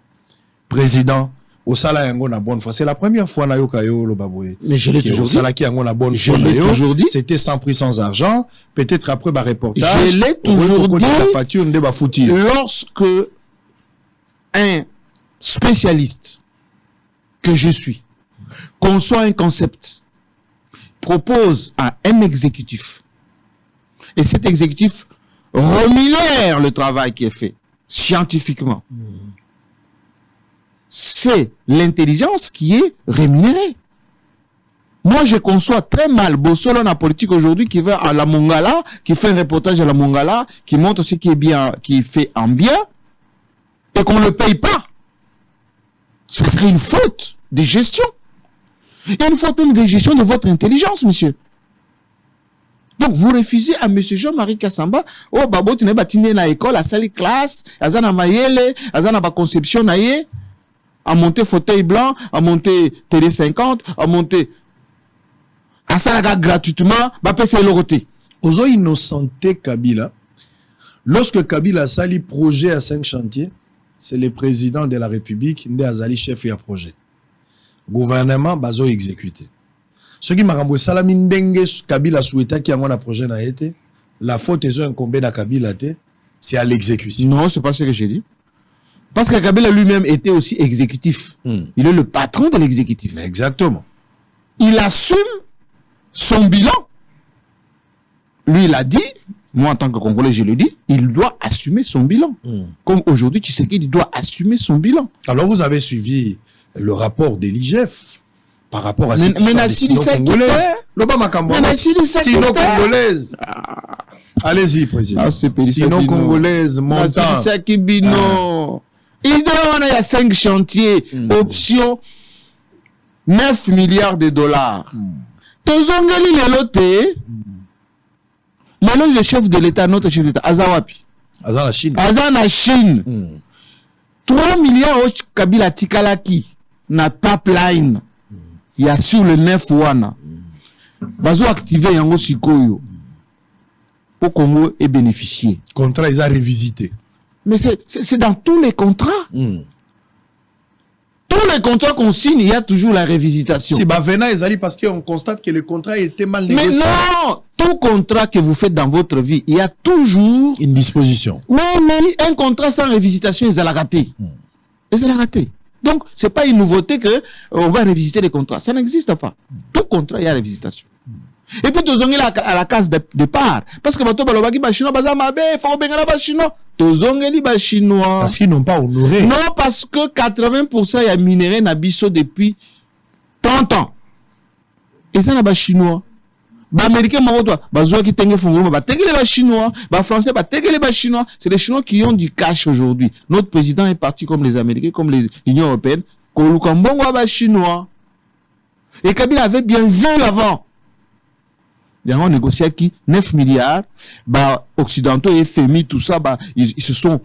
Président, au Sala Yango na bonne foi. C'est la première fois na yokayo le baboué. Mais je l'ai toujours dit. Sala qui Yango na bonne foi. Je l'ai toujours dit. C'était sans prix, sans argent. Peut-être après, bah, reportage. Je l'ai toujours dit. La facture, on débat foutu. Lorsque un spécialiste que je suis conçoit un concept, propose à un exécutif, et cet exécutif rémunère le travail qui est fait scientifiquement. C'est l'intelligence qui est rémunérée. Moi, je conçois très mal Bossolo la politique aujourd'hui qui va à la Mongala, qui fait un reportage à la Mongala, qui montre ce qui est bien, qui fait en bien, et qu'on ne le paye pas. Ce serait une faute de gestion. Et une faute même de gestion de votre intelligence, monsieur. Donc, vous refusez à M. Jean-Marie Kassamba, oh, babo, tu n'es pas tine na école, à sali classe, à zana mayele, à zana ba conception naye, à monter fauteuil blanc, à monter télé 50, à monter, à ça gratuitement, bah, c'est l'oroté. Ozo innocenté Kabila. Lorsque Kabila a sali projet à 5 chantiers, c'est le président de la République, Ndé Azali, chef et à projet. Gouvernement, bazo exécuté. Ce qui m'a renvoyé, Salamine Dengue, Kabila souhaita qu'il y ait un projet n'a été. La faute est incombée à Kabila, c'est à l'exécution. Non, c'est pas ce que j'ai dit. Parce que Kabila lui-même était aussi exécutif. Il est le patron de l'exécutif. Exactement. Il assume son bilan. Lui, il a dit, moi en tant que Congolais, je le dis, il doit assumer son bilan. Comme aujourd'hui, Tshisekedi doit assumer son bilan. Alors vous avez suivi le rapport de l'IGF par rapport à cette Sino-congolaise. Allez-y, président. Sino-congolaise, montant. Il y a 5 chantiers, option 9 milliards de dollars. Tozongeli lelote, le chef de l'État, notre chef d'État, Azawapi. Azana Chine. Azana Chine. 3 milliards au Kabila Tikalaki, na pipeline. Il y a sur le 9 wana. Bazo activer yango sikoyo. Pour Congo et bénéficier. Contrat, ils ont révisité. Mais c'est dans tous les contrats. Tous tous les contrats qu'on signe, il y a toujours la révisitation. Si Bavena est allé parce qu'on constate que le contrat était mal négocié. Mais non, tout contrat que vous faites dans votre vie, il y a toujours une disposition. Oui, mais un contrat sans révisitation, ils allaient rater. Ils allaient rater. Donc, c'est pas une nouveauté que on va révisiter les contrats. Ça n'existe pas. Tout contrat, il y a révisitation. Et puis, tous à la case de départ. Parce que bato balobaki ba chinois baza mabe, faut bengala ba chinois. Tozongeli ba chinois. Parce qu'ils n'ont pas honoré. Non, parce que 80% y a minéré na biso depuis 30 ans. Et ça na ba chinois. Ba américain maroto, ba zoa ki tenge fungulu, ba tegele ba chinois, ba français ba tegele ba chinois. C'est les chinois qui ont du cash aujourd'hui. Notre président est parti comme les américains, comme l'Union européenne. Kolukambongo ba chinois. Et Kabila avait bien vu avant. Il y a un négocié qui 9 milliards, bah, occidentaux et FMI, tout ça, bah, ils se sont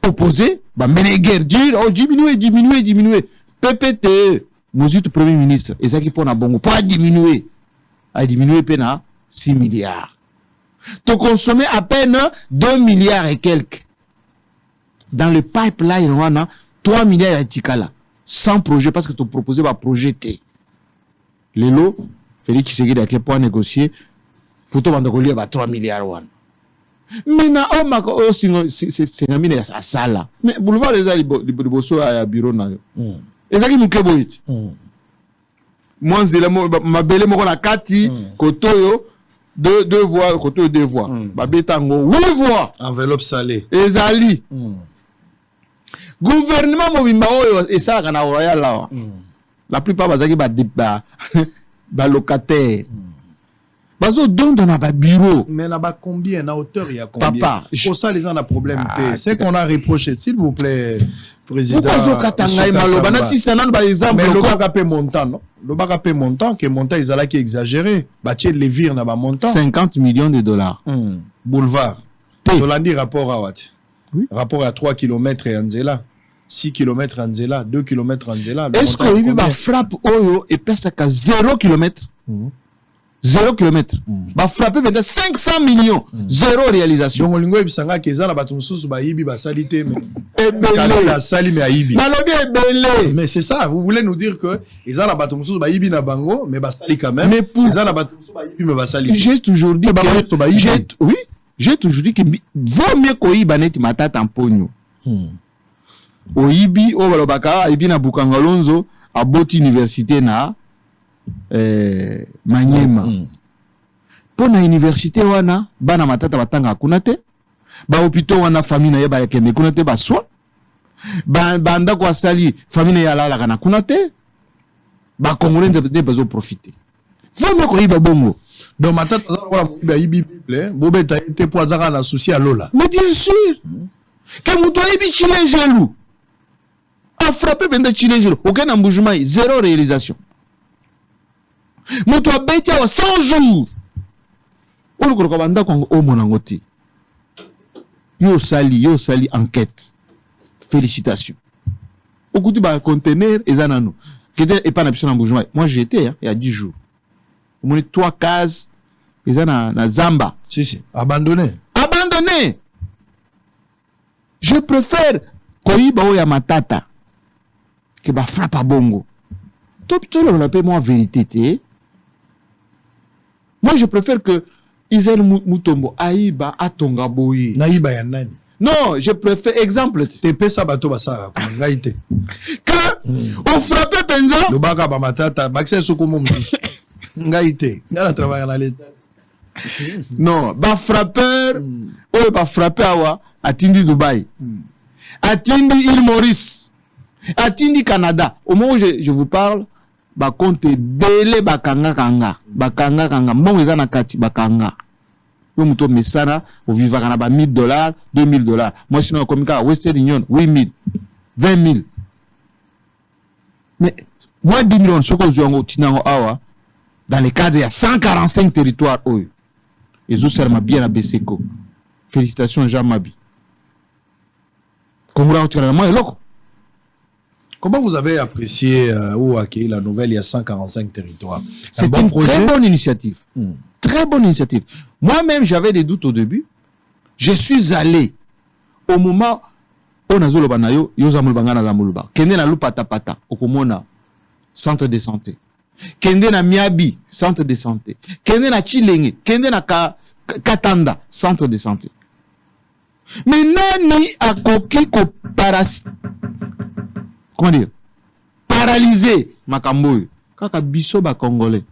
opposés, bah, mais les guerres dures, oh, diminuer. PPT, Mouzit, Premier ministre, et ça qui pour bongo, pas diminuer. A diminué pena 6 milliards. Tu consommes à peine 2 milliards et quelques. Dans le pipeline, on a 3 milliards et tikala. Sans projet, parce que tu proposé va projeter. Les lots, Félix Tshisekedi à quel point négocier pour toi de 3 milliards. Maintenant, c'est un milliard à ça. Mais boulevard les aliboso à bureau. Et ça qui nous keboit. Moi, ma belle moko na kati, kotoyo, deux voies, kotoyo 2 voies. Babetango, 8 voies. Enveloppe salée. Ezali. Gouvernement mobimba oyo, et ça, kana royal là. La plupart bazaki ba locataire. Bazo don dans ba bureau. Mais là-bas combien, na hauteur il y a combien? Papa, pour ça les gens ont problème. C'est qu'on a reproché, s'il vous plaît, président. Mais le bas paie montant, non? Le bas paie montant, que montant ils allaient qui exagéré. Bâtir les vires na ba montant. 50 millions de dollars. Boulevard. Tolandi rapport à what? Oui. Rapport à 3 km et Anzela. 6 km Anzela, 2 km Anzela. Est-ce qu'on va frappe Oyo et pèse à 0 km? 0 km. Va frapper peut-être 500 millions. 0 réalisation. Donc, on a dit que les gens ba yibi ba salité. La sali mais yibi. Mais c'est ça. Vous voulez nous dire que les gens ba yibi na bango, mais ba sali quand même. Mais pour les gens ba yibi mais ba sali. J'ai toujours dit que oui, j'ai toujours dit que vaut mieux qu'on yiba net matata en pogno. Oyibi o balobaka ibi na Bukangalonzo a Boti université na Maniema. Pour na université wana bana matata batanga kunate ba hôpital wana famille na yeba yakende kunate ba soin banda ko asali famille ya lala kana kunate ba congolais de besoin profiter. Faut me ko yiba bongo. Donc matata ba yibi bobeta été poisara na souci à lola. Mais bien sûr. Que muto yibi chile gelou. A frappé bende chile gelou. Aucun embouchement, 0 réalisation. Muto abeti à 100 jours. On le commanda qu'on au monangoti. Yo sali enquête. Félicitations. Au coup de conteneur et zanano. Qui était pas n'absent embouchement. Moi j'y étais il y a 10 jours. On a 3 cases. Et na Zamba. Si. Abandonné. Je préfère koyiba oya matata que ba frappe à bongo. Tout le appelle moi vérité. Moi je préfère que Israël Mutombo aïba atonga boye. Naïba ya nani. Non, je préfère exemple. Tepe sa bato basara ko ngaite. Que on frappe penza. Le baka ba matata, bakse sokomo msusu. Ngaite. Ngala travailler dans l'état. Non, ba frappeur, oh ba frappeur awa atindi Dubaï. Atindi île Maurice. Atindi Canada. Au moment où je vous parle, ba compte belé bakanga. Mon ezana kati bakanga. Yo muto mesana, au vivre kana ba $1000, $2000. Moi sinon comme ça Western Union 8000, 20000. Mais moi 10 millions soko zuango tinango awa dans le cadre il y a 145 territoires oyo. Et ça m'a bien abaissé. Félicitations Jean Mabi. Comment vous avez apprécié ou accueilli la nouvelle il y a 145 territoires? C'est une très bonne initiative. Très bonne initiative. Moi-même, j'avais des doutes au début. Je suis allé au moment on a zolo banayo, yo za mulbanga na za mulba. Kende na lupata pata, okomona centre de santé. Kende na Miabi, centre de santé. Kende na Chilenge, kende na Katanda, centre de santé. Mais nani a koki ko comment dire? Paralyser Makamboy. Kaka biso ba congolais.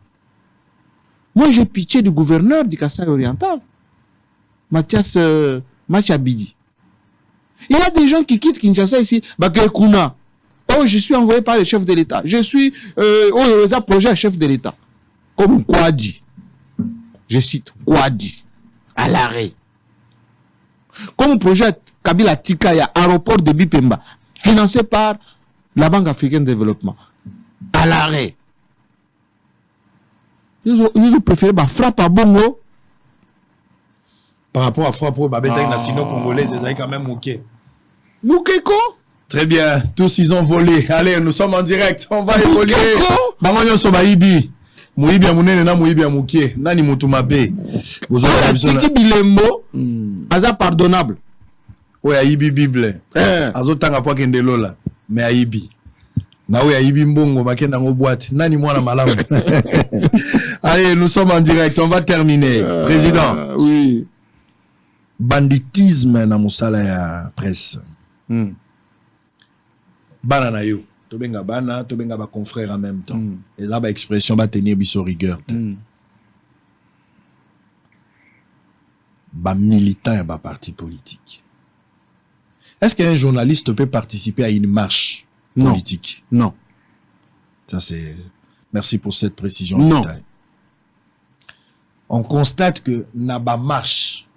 Moi j'ai pitié du gouverneur du Kasaï oriental. Mathias Machabidi. Il y a des gens qui quittent Kinshasa ici. Bakekuna. Oh, je suis envoyé par le chef de l'État. Je suis un projet chef de l'État. Comme Kouadi. Je cite Kouadi. À l'arrêt. Comme projet Kabila Tikaya, aéroport de Bipemba. Financé par la Banque africaine de développement. À l'arrêt. Ils ont préféré frappe à Bongo. Par rapport à frappe au Babeta national congolais, c'est quand même ok. Moukeko? Très bien, tous ils ont volé. Allez, nous sommes en direct, on va évoluer. Bangonyo Sobaibi. Mouibi à Mounene na Mouibi à Mouké. Nani Moutumabe. Vous avez Tiki Bilembo, aza pardonnable. Oui, Aibi Bible. Azotanga po kende lola. Mais Aibi. Na oui, Aibi Mbongo, makenda ngo boîte. Nani mwana malamu. Allez, nous sommes en direct, on va terminer. Président. Oui. Banditisme na musala ya presse. Bana na yo. Tobenga bana, tobenga ba confrères en même temps. Et là, ba expression ba tenir biso rigueur. Ba militant et ba parti politique. Est-ce qu'un journaliste peut participer à une marche politique? Non. Ça c'est... Merci pour cette précision. Non. On constate que na ba marche,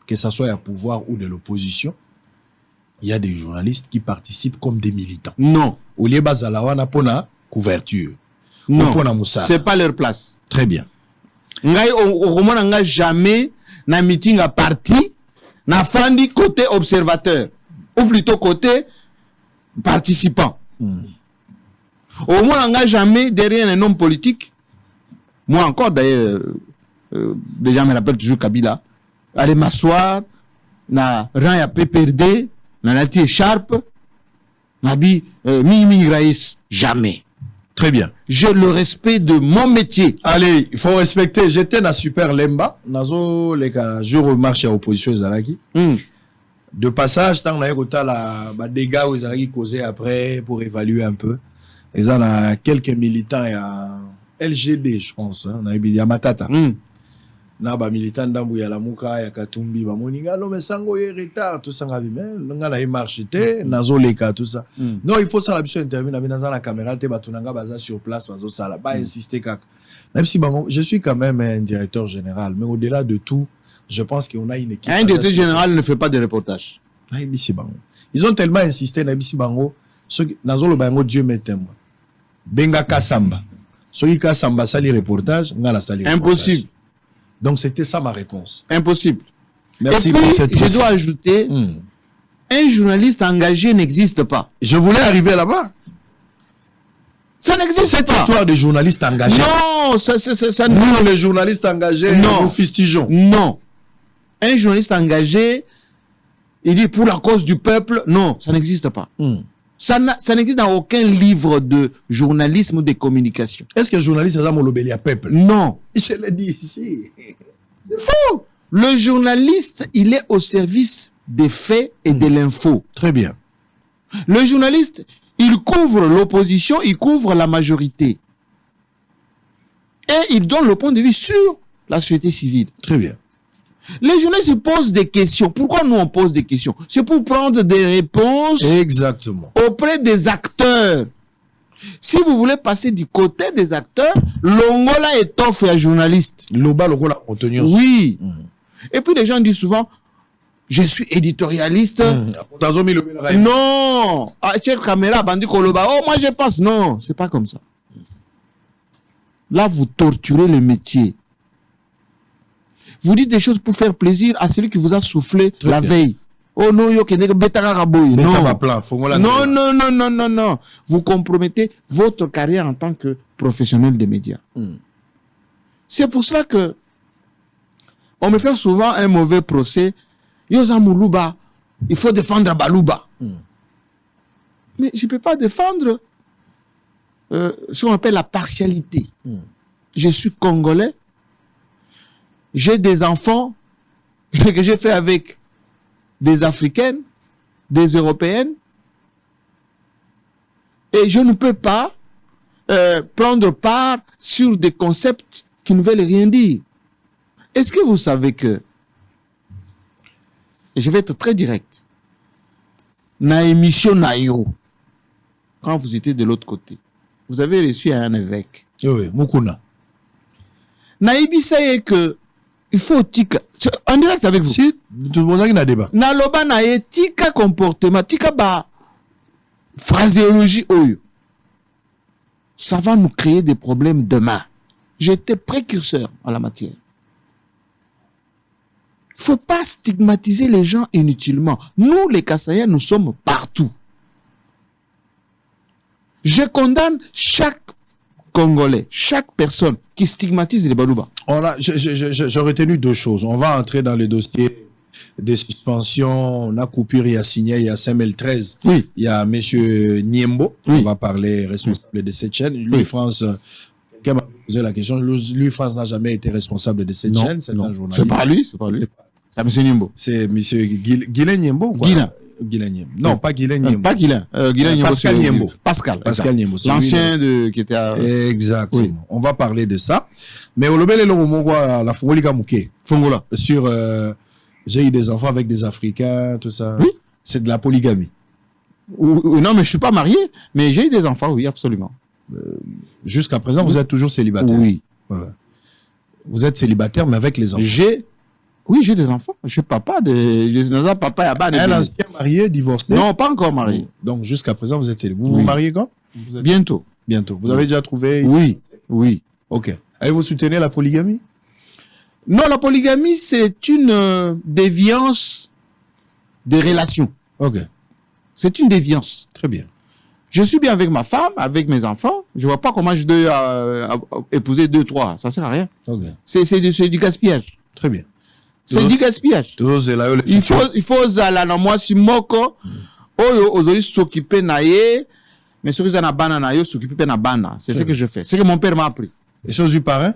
que ça soit à pouvoir ou de l'opposition, il y a des journalistes qui participent comme des militants. Non. Au lieu bazalawana pona couverture. Non. C'est pas leur place. Très bien. Ngai au moins n'a jamais na meeting à parti na fandi côté observateur ou plutôt côté participant. Au moins n'a jamais derrière un homme politique. Moi encore d'ailleurs déjà me rappelle toujours Kabila aller m'asseoir na rang ya PPRD na nati écharpe nabi Mimi Raïs jamais. Très bien. J'ai le respect de mon métier. Allez, il faut respecter. J'étais na Super Lemba, nazo les cas jour marche à opposition Zalaki. De passage, tant na yota la dégâts aux Zalaki causés après pour évaluer un peu. Ils en a quelques militants à LGD, je pense, hein, na ya Matata. Na ba militant d'ambu ya Lamuka ya Katumbi ba moninga no mais sango ye retard tout ça ngabi mais nga na marche té nazo leka tout ça. Non, il faut ça la biso interview na binaza la caméra té batunanga baza sur place bazo sala ba insister kaka. Même si je suis quand même un directeur général mais au-delà de tout, je pense qu'on a une équipe. Un directeur général ne fait pas de reportage. Ils ont tellement insisté na bisi bango nazo lo bango Dieu m'est témoin. Benga Kasamba. Soki Kasamba sali reportage, nga na sali reportage. Impossible. Donc c'était ça ma réponse. Impossible. Merci et puis, pour cette je dois ajouter, un journaliste engagé n'existe pas. Je voulais arriver là-bas. Ça n'existe pas. Cette histoire de journaliste engagé. Non, ça nous, les journalistes engagés, nous fustigeons. Non. Un journaliste engagé, il dit pour la cause du peuple, non, ça n'existe pas. Ça n'existe dans aucun livre de journalisme ou de communication. Est-ce que le journaliste est un molobeli à peuple? Non. Je l'ai dit ici. C'est faux. Le journaliste, il est au service des faits et de l'info. Très bien. Le journaliste, il couvre l'opposition, il couvre la majorité. Et il donne le point de vue sur la société civile. Très bien. Les journalistes posent des questions. Pourquoi nous on pose des questions? C'est pour prendre des réponses. Exactement. Auprès des acteurs. Si vous voulez passer du côté des acteurs, l'Ongola est offre à journaliste. L'Oba, oui. Et puis les gens disent souvent, je suis éditorialiste. Non. Chef caméra, bandit Koloba. Oh, moi je pense. Non, c'est pas comme ça. Là, vous torturez le métier. Vous dites des choses pour faire plaisir à celui qui vous a soufflé la veille. Oh non, yo kenega betaka raboy. Non. Non. Vous compromettez votre carrière en tant que professionnel des médias. C'est pour cela que on me fait souvent un mauvais procès. Yoza Moulouba, il faut défendre Balouba. Mais je ne peux pas défendre ce qu'on appelle la partialité. Je suis congolais, j'ai des enfants que j'ai fait avec des Africaines, des Européennes, et je ne peux pas prendre part sur des concepts qui ne veulent rien dire. Est-ce que vous savez que, et je vais être très direct, na émission Nayo, quand vous étiez de l'autre côté, vous avez reçu un évêque. Oui, Mukuna. Naïbisa est que il faut tika en direct avec vous. Si, tout le monde a un débat. Na loba na ye tika comportement, tika ba phraséologie oyo. Ça va nous créer des problèmes demain. J'étais précurseur en la matière. Il ne faut pas stigmatiser les gens inutilement. Nous, les Kassaïens, nous sommes partout. Je condamne chaque Congolais, chaque personne qui stigmatise les Balouba. J'ai retenu deux choses. On va entrer dans le dossier des suspensions. On a coupure, il y a signé, il y a 5013. Oui. Il y a monsieur Niembo. Oui. On va parler responsable de cette chaîne. Lui, France, quelqu'un m'a posé la question. Lui, France n'a jamais été responsable de cette chaîne. C'est un journaliste. C'est pas lui, c'est pas lui. C'est monsieur Niembo. C'est monsieur Guilain Niembo. Guilain Niembo. Non, pas Guilain Niembo. Pas Guilain. Guilain Niembo. Pascal Niembo. Pascal Niembo. L'ancien qui était à... Exactement. Oui. On va parler de ça. Mais au Lobel et la Fongolika Mouké. Fongola. Sur, j'ai eu des enfants avec des Africains, tout ça. Oui. C'est de la polygamie. Non, mais je suis pas marié, mais j'ai eu des enfants, oui, absolument. Jusqu'à présent, vous êtes toujours célibataire. Oui. Ouais. Vous êtes célibataire, mais avec les enfants. Oui, j'ai des enfants. Je suis papa de... papa un ancien marié, divorcé? Non, pas encore marié. Donc, jusqu'à présent, vous êtes célibataire. Vous vous mariez quand? Bientôt. Bientôt. Vous avez déjà trouvé? Oui. Ok. Et vous soutenez la polygamie? Non, la polygamie, c'est une déviance des relations. Ok. C'est une déviance. Très bien. Je suis bien avec ma femme, avec mes enfants. Je vois pas comment je dois épouser 2, 3. Ça sert à rien. Ok. C'est du gaspillage. Très bien. C'est du gaspillage. Il faut zala na moi si moko oyo ozoli s'occuper na ye mais ceux qui na bana na yo s'occuper na bana. C'est ce que je fais. C'est ce que mon père m'a appris. Et chose du parrain?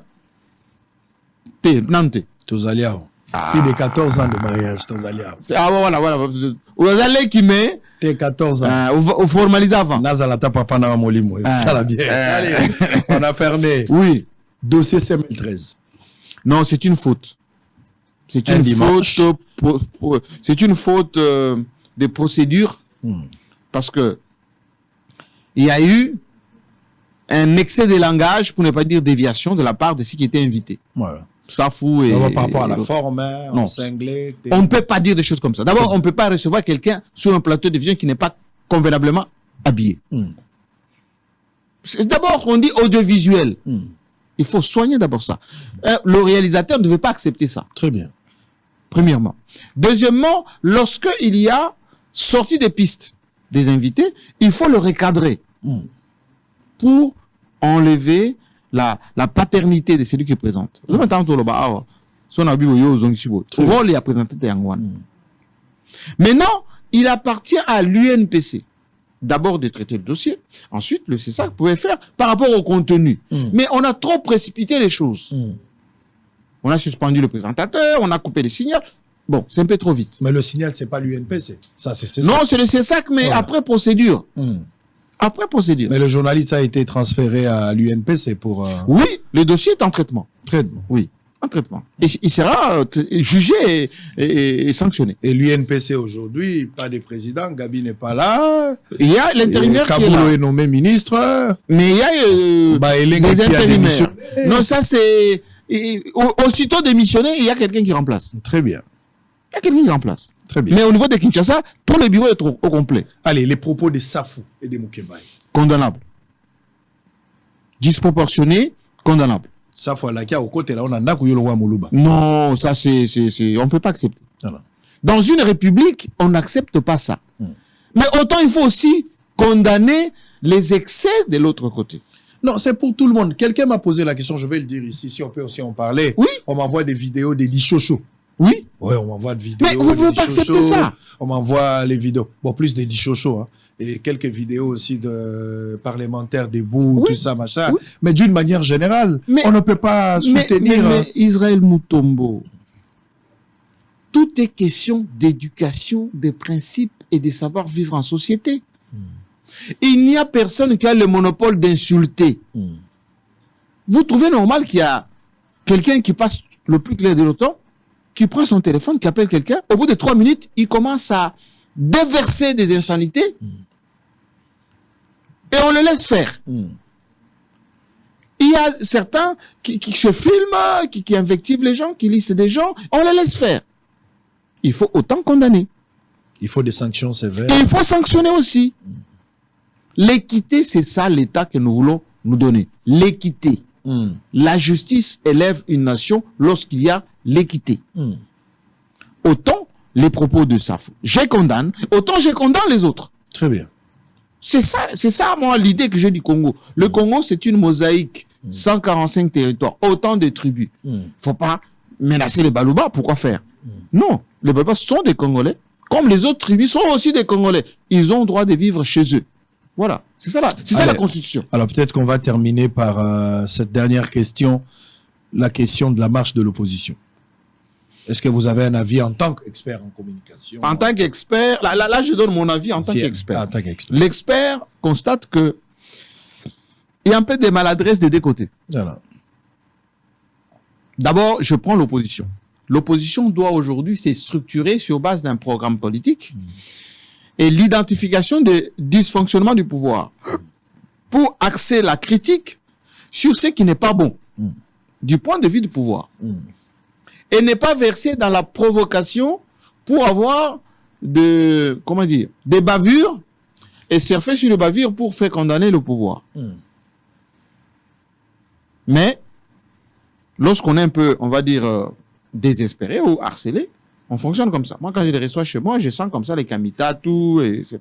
Nante. Tozaliao. Plus de 14 ans de mariage, Tozaliao. Voilà. Ozali qui met t'es 14 ans. Au formaliser avant. Nazalata papa na molimo. Ça la bien. Allez, on a fermé. Oui. Dossier 5013. Non, c'est une faute. C'est une faute. C'est une faute de procédure parce que il y a eu un excès de langage, pour ne pas dire déviation, de la part de ceux qui étaient invités. Voilà. Safou et... Par rapport à la forme, non. Cinglé, on ne peut pas dire des choses comme ça. D'abord, on ne peut pas recevoir quelqu'un sur un plateau de vision qui n'est pas convenablement habillé. D'abord, on dit audiovisuel. Il faut soigner d'abord ça. Le réalisateur ne veut pas accepter ça. Très bien. Premièrement. Deuxièmement, lorsqu'il y a sortie des pistes des invités, il faut le recadrer pour enlever la paternité de celui qui présente. Maintenant, il appartient à l'UNPC d'abord de traiter le dossier. Ensuite, le CESAC pouvait faire par rapport au contenu. Mais on a trop précipité les choses. On a suspendu le présentateur, on a coupé les signaux. Bon, c'est un peu trop vite. Mais le signal, c'est pas l'UNPC. Ça, c'est non, c'est le CESAC, mais voilà. Après procédure. Après procédure. Mais le journaliste a été transféré à l'UNPC pour... Oui, le dossier est en traitement. Traitement. Oui, en traitement. Et il sera jugé et sanctionné. Et l'UNPC aujourd'hui, pas de président, Gabi n'est pas là. Il y a l'intérimaire qui est là. Kaboulou est nommé ministre. Mais il y a des intérimaires. Non, ça c'est... Aussitôt démissionné, il y a quelqu'un qui remplace. Très bien. Il y a quelqu'un qui remplace. Très bien. Mais au niveau de Kinshasa, tout le bureau est au complet. Allez, les propos de Safou et de Moukébaye. Condamnable. Disproportionné, condamnable. Safou alakia au côté là, on a kuyolo Moluba. Non, ça c'est on peut pas accepter. Non. Dans une république, on n'accepte pas ça. Mais autant il faut aussi condamner les excès de l'autre côté. Non, c'est pour tout le monde. Quelqu'un m'a posé la question, je vais le dire ici, si on peut aussi en parler. Oui. On m'envoie des vidéos des Dichocho. Oui. Ouais, on m'envoie des vidéos. Mais vous ne pouvez pas accepter ça. On m'envoie les vidéos. Bon, plus des Chocho, hein. Et quelques vidéos aussi de parlementaires debout, tout ça, machin. Oui. Mais d'une manière générale, on ne peut pas soutenir... Mais Israël Mutombo, tout est question d'éducation, des principes et de savoir vivre en société. Il n'y a personne qui a le monopole d'insulter. Vous trouvez normal qu'il y a quelqu'un qui passe le plus clair de l'automne, qui prend son téléphone, qui appelle quelqu'un, au bout de 3 minutes, il commence à déverser des insanités et on le laisse faire. Il y a certains qui se filment, qui invectivent les gens, qui lisent des gens, on les laisse faire. Il faut autant condamner. Il faut des sanctions sévères. Et il faut sanctionner aussi. L'équité, c'est ça l'État que nous voulons nous donner. L'équité. La justice élève une nation lorsqu'il y a l'équité. Autant les propos de Safou, je condamne, autant je condamne les autres. Très bien. C'est ça, moi, l'idée que j'ai du Congo. Le Congo, c'est une mosaïque. 145 territoires, autant de tribus. Faut pas menacer les Balouba, pourquoi faire? Non, les Balouba sont des Congolais, comme les autres tribus sont aussi des Congolais. Ils ont le droit de vivre chez eux. Voilà, c'est ça la Constitution. Alors peut-être qu'on va terminer par cette dernière question, la question de la marche de l'opposition. Est-ce que vous avez un avis en tant qu'expert en communication? En tant qu'expert, là je donne mon avis en tant qu'expert. L'expert constate que il y a un peu de maladresse des deux côtés. Voilà. D'abord, je prends l'opposition. L'opposition doit aujourd'hui se structurer sur base d'un programme politique et l'identification des dysfonctionnements du pouvoir pour axer la critique sur ce qui n'est pas bon du point de vue du pouvoir. Et n'est pas versé dans la provocation pour avoir des bavures et surfer sur les bavures pour faire condamner le pouvoir. Mais, lorsqu'on est un peu, on va dire, désespéré ou harcelé, on fonctionne comme ça. Moi, quand je les reçois chez moi, je sens comme ça les kamitas, tout, etc.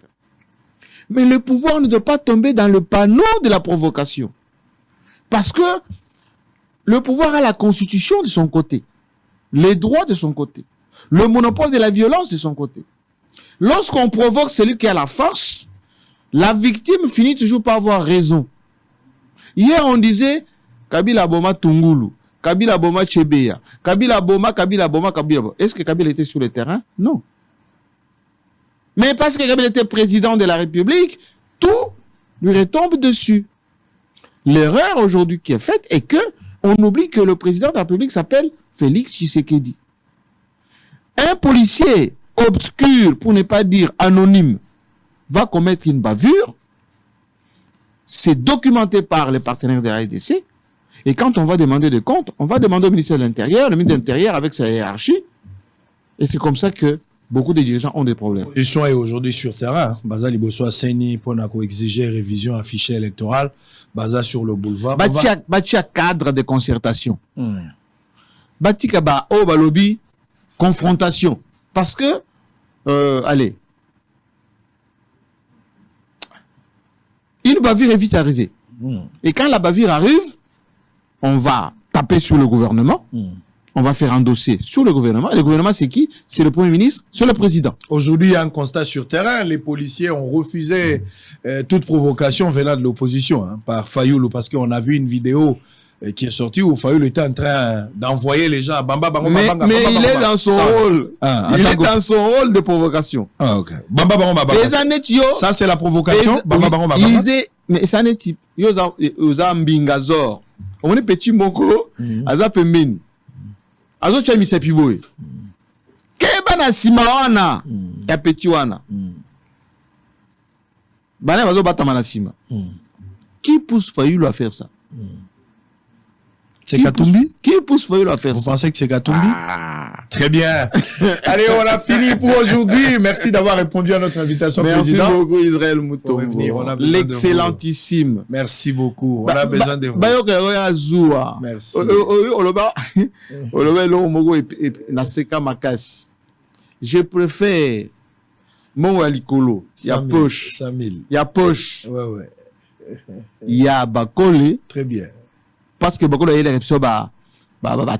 Mais le pouvoir ne doit pas tomber dans le panneau de la provocation. Parce que le pouvoir a la constitution de son côté, les droits de son côté, le monopole de la violence de son côté. Lorsqu'on provoque celui qui a la force, la victime finit toujours par avoir raison. Hier, on disait Kabila Boma Tungulu, Kabila Boma Chebeya, Kabila Boma. Est-ce que Kabila était sur le terrain? Non. Mais parce que Kabila était président de la République, tout lui retombe dessus. L'erreur aujourd'hui qui est faite est que on oublie que le président de la République s'appelle Félix Tshisekedi. Un policier obscur, pour ne pas dire anonyme, va commettre une bavure. C'est documenté par les partenaires de la RDC. Et quand on va demander des comptes, on va demander au ministère de l'Intérieur, le ministre de l'Intérieur avec sa hiérarchie. Et c'est comme ça que beaucoup de dirigeants ont des problèmes. Ils sont aujourd'hui sur terrain. Baza Liboso Seni pour exiger révision à fichier électoral. Baza sur le boulevard. Batia cadre de concertation. Batika ba o balobi confrontation. Parce que, allez, une bavure est vite arrivée. Et quand la bavure arrive, on va taper sur le gouvernement. On va faire un dossier sur le gouvernement. Et le gouvernement, c'est qui? C'est le Premier ministre, c'est le président. Aujourd'hui, il y a un constat sur terrain. Les policiers ont refusé toute provocation venant de l'opposition, hein, par Fayoulou, parce qu'on a vu une vidéo qui est sortie où Fayoulou était en train d'envoyer les gens à Bamba. Mais il est dans son rôle. Il est dans son rôle de provocation. Ah, ok. Bamba. Ça, c'est la provocation. Bamba. Mais ça n'est pas. Yoza Mbingazor. On est petit moko. Aza pembeni. Azo cha misepi boy. Keba na sima wana. Ya petit wana. Bana bazo batama na sima. Qui pousse Fayoulou à faire ça? C'est Katumbi? Qui pousse Fayoulou à faire ça? Vous pensez que c'est Katumbi? Très bien. Allez, on a fini pour aujourd'hui. Merci d'avoir répondu à notre invitation, président. Merci beaucoup, Israël Mutombo. L'excellentissime. Merci beaucoup. On a besoin de vous. Merci. Je préfère mon alikolo. Il y a poche. 100 000. Il y a poche. Ouais. Il y a bakole. Très bien. Parce que bakole, il y a des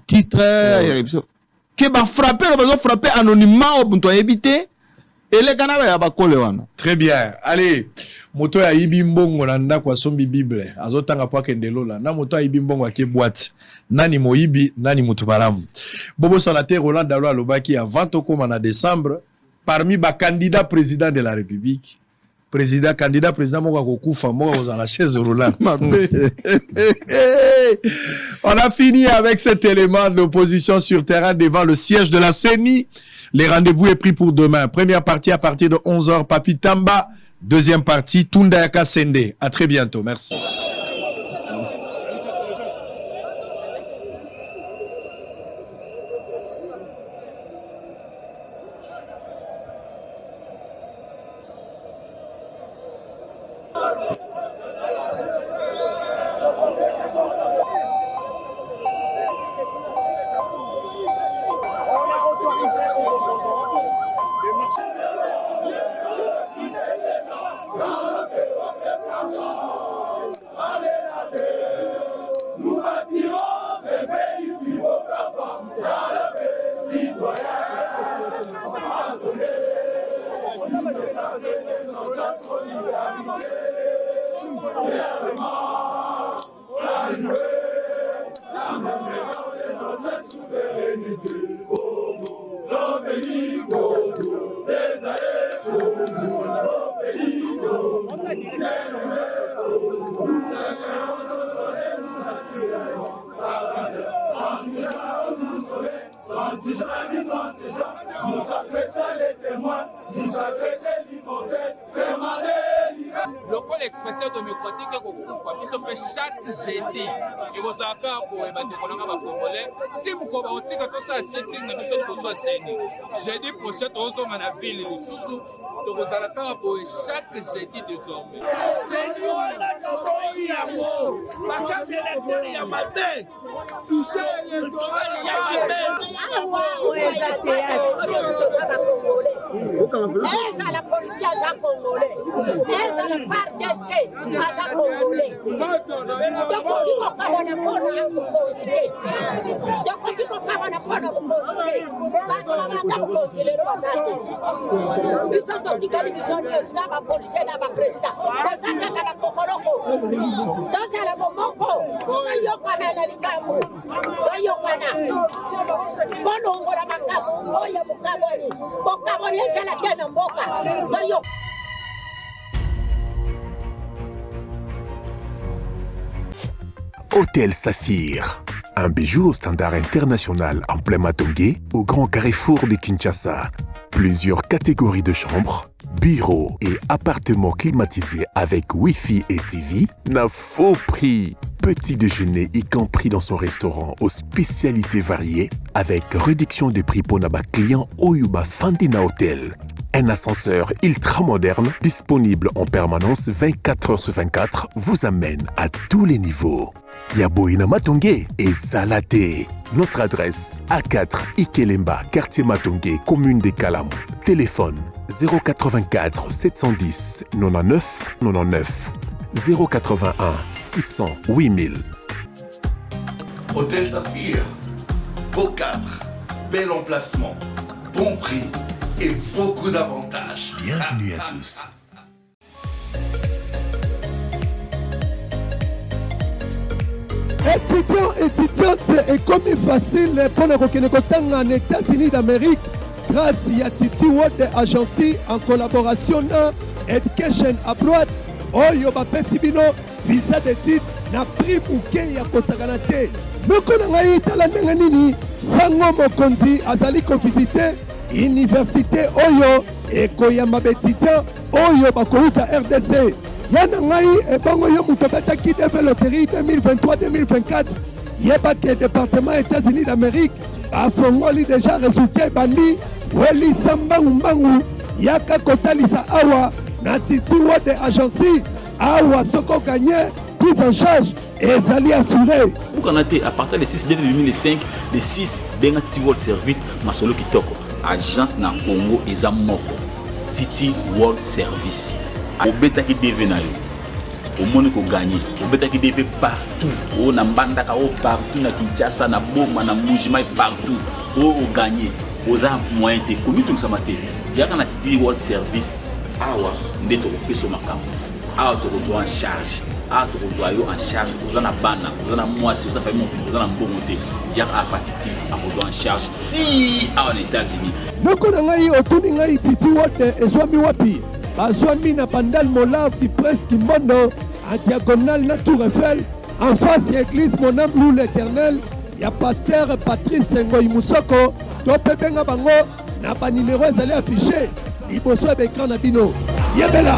titres. que ba frapper anonymement pour toi éviter et les canards ya ba kolewana. Très bien. Allez, moto ya ibimbongo na ndako asombi bible azotanga po akendelo la na moto ya ibimbongo ake boîte nani moyibi nani mutu balamu bobo salate Roland Dalo alobaki avant tokoma na décembre parmi ba candidat président de la République candidat président moko kokufa moko dans la chaise roulante. On a fini avec cet élément de l'opposition sur terrain devant le siège de la CENI. Les rendez-vous est pris pour demain. Première partie à partir de 11h, Papi Tamba. Deuxième partie, Tunda Yaka Sende. À très bientôt. Merci. Local expression démocratique kokufa biso pe chaque jeudi ikozaka ko ebande konanga ba congolais timu ko ba otika to sa sitting na biso to so seni jeudi prochain tozonga na ville lisusu tokozalaka ko chaque jeudi désormais seni wala toboyi yango bakate électeur ya mabe touché électoral ya mabe eza la police aza congolais eza la FARDC aza congolais tokoki kokabana mpona bokonzi te tokoki kokabana mpona bokonzi te bato babanda bokonzi lelo baza te biso totikali bino nyonso na bapolisie na baprésident baza kaka bakokoloko tozala bomoko toyokana na likambo toyokana bolongola makambo oyo bokaboni bokaboni ezala te na mboka toyokana. Hôtel Saphir, un bijou au standard international en plein Matongé, au grand carrefour de Kinshasa. Plusieurs catégories de chambres, bureaux et appartements climatisés avec Wi-Fi et TV n'a faux prix. Petit déjeuner y compris dans son restaurant aux spécialités variées avec réduction des prix pour Naba client Oyuba Fandina Hotel. Un ascenseur ultra moderne disponible en permanence 24h/24 vous amène à tous les niveaux. Yaboina Matongé et Salaté. Notre adresse A4 Ikelemba, quartier Matongé, commune des Kalamou. Téléphone 084 710 99 99 081 600 8000. Hôtel Saphir, beau cadre, bel emplacement, bon prix et beaucoup d'avantages. Bienvenue à tous. Étudiants, étudiantes, et comme facile pour les en États-Unis d'Amérique, grâce à Titi World Agency en collaboration avec Education Abroad, Oyo Bapesibino, visa d'études, na prix bouquet ya kosakana te. Moko na ngai tala ndenge nini sango mokonzi azali ko visiter université oyo ekoyamba étudiant oyo bakouta RDC. Yana ngai ebongo yo muto betaki de loterie 2023-2024 yeba ke département États-Unis d'Amérique afongoli déjà résultat bandi weli sambangu mbangu yaka kotalisa awa na Titi World Agency awa soko gagné prise en charge et ezali assuré. Pour Canada, à partir des 6 les 5, les 6 benga Titi World Service masolo kitoko agence na Congo eza moko Titi World Service. Obeta qui devenait au monde ko gagner obeta qui devait partout on a mbanda ka partout na Kinshasa na Boma na Mujima partout au gagner aux moyens de commis tout ça maté il y a quand Titi World Service awa ndeto peso makamo awa to en charge awa to en charge vous en a bana vous en a moi si vous en famille vous en a bon monté il y a à partir à en charge ti à aux États-Unis noko na ngai otuni ngai Titi World ezwami wapi bazwami na Pandal Molar Cyprès Kimbondo en diagonale na Tour Eiffel en face à l'église Mon âme loue l'Éternel. Il y a pasteur Patrice Ngoy Moussoko. To pepenga bango na ba numéro ezali affiché liboso ya écran na bino. Yebela.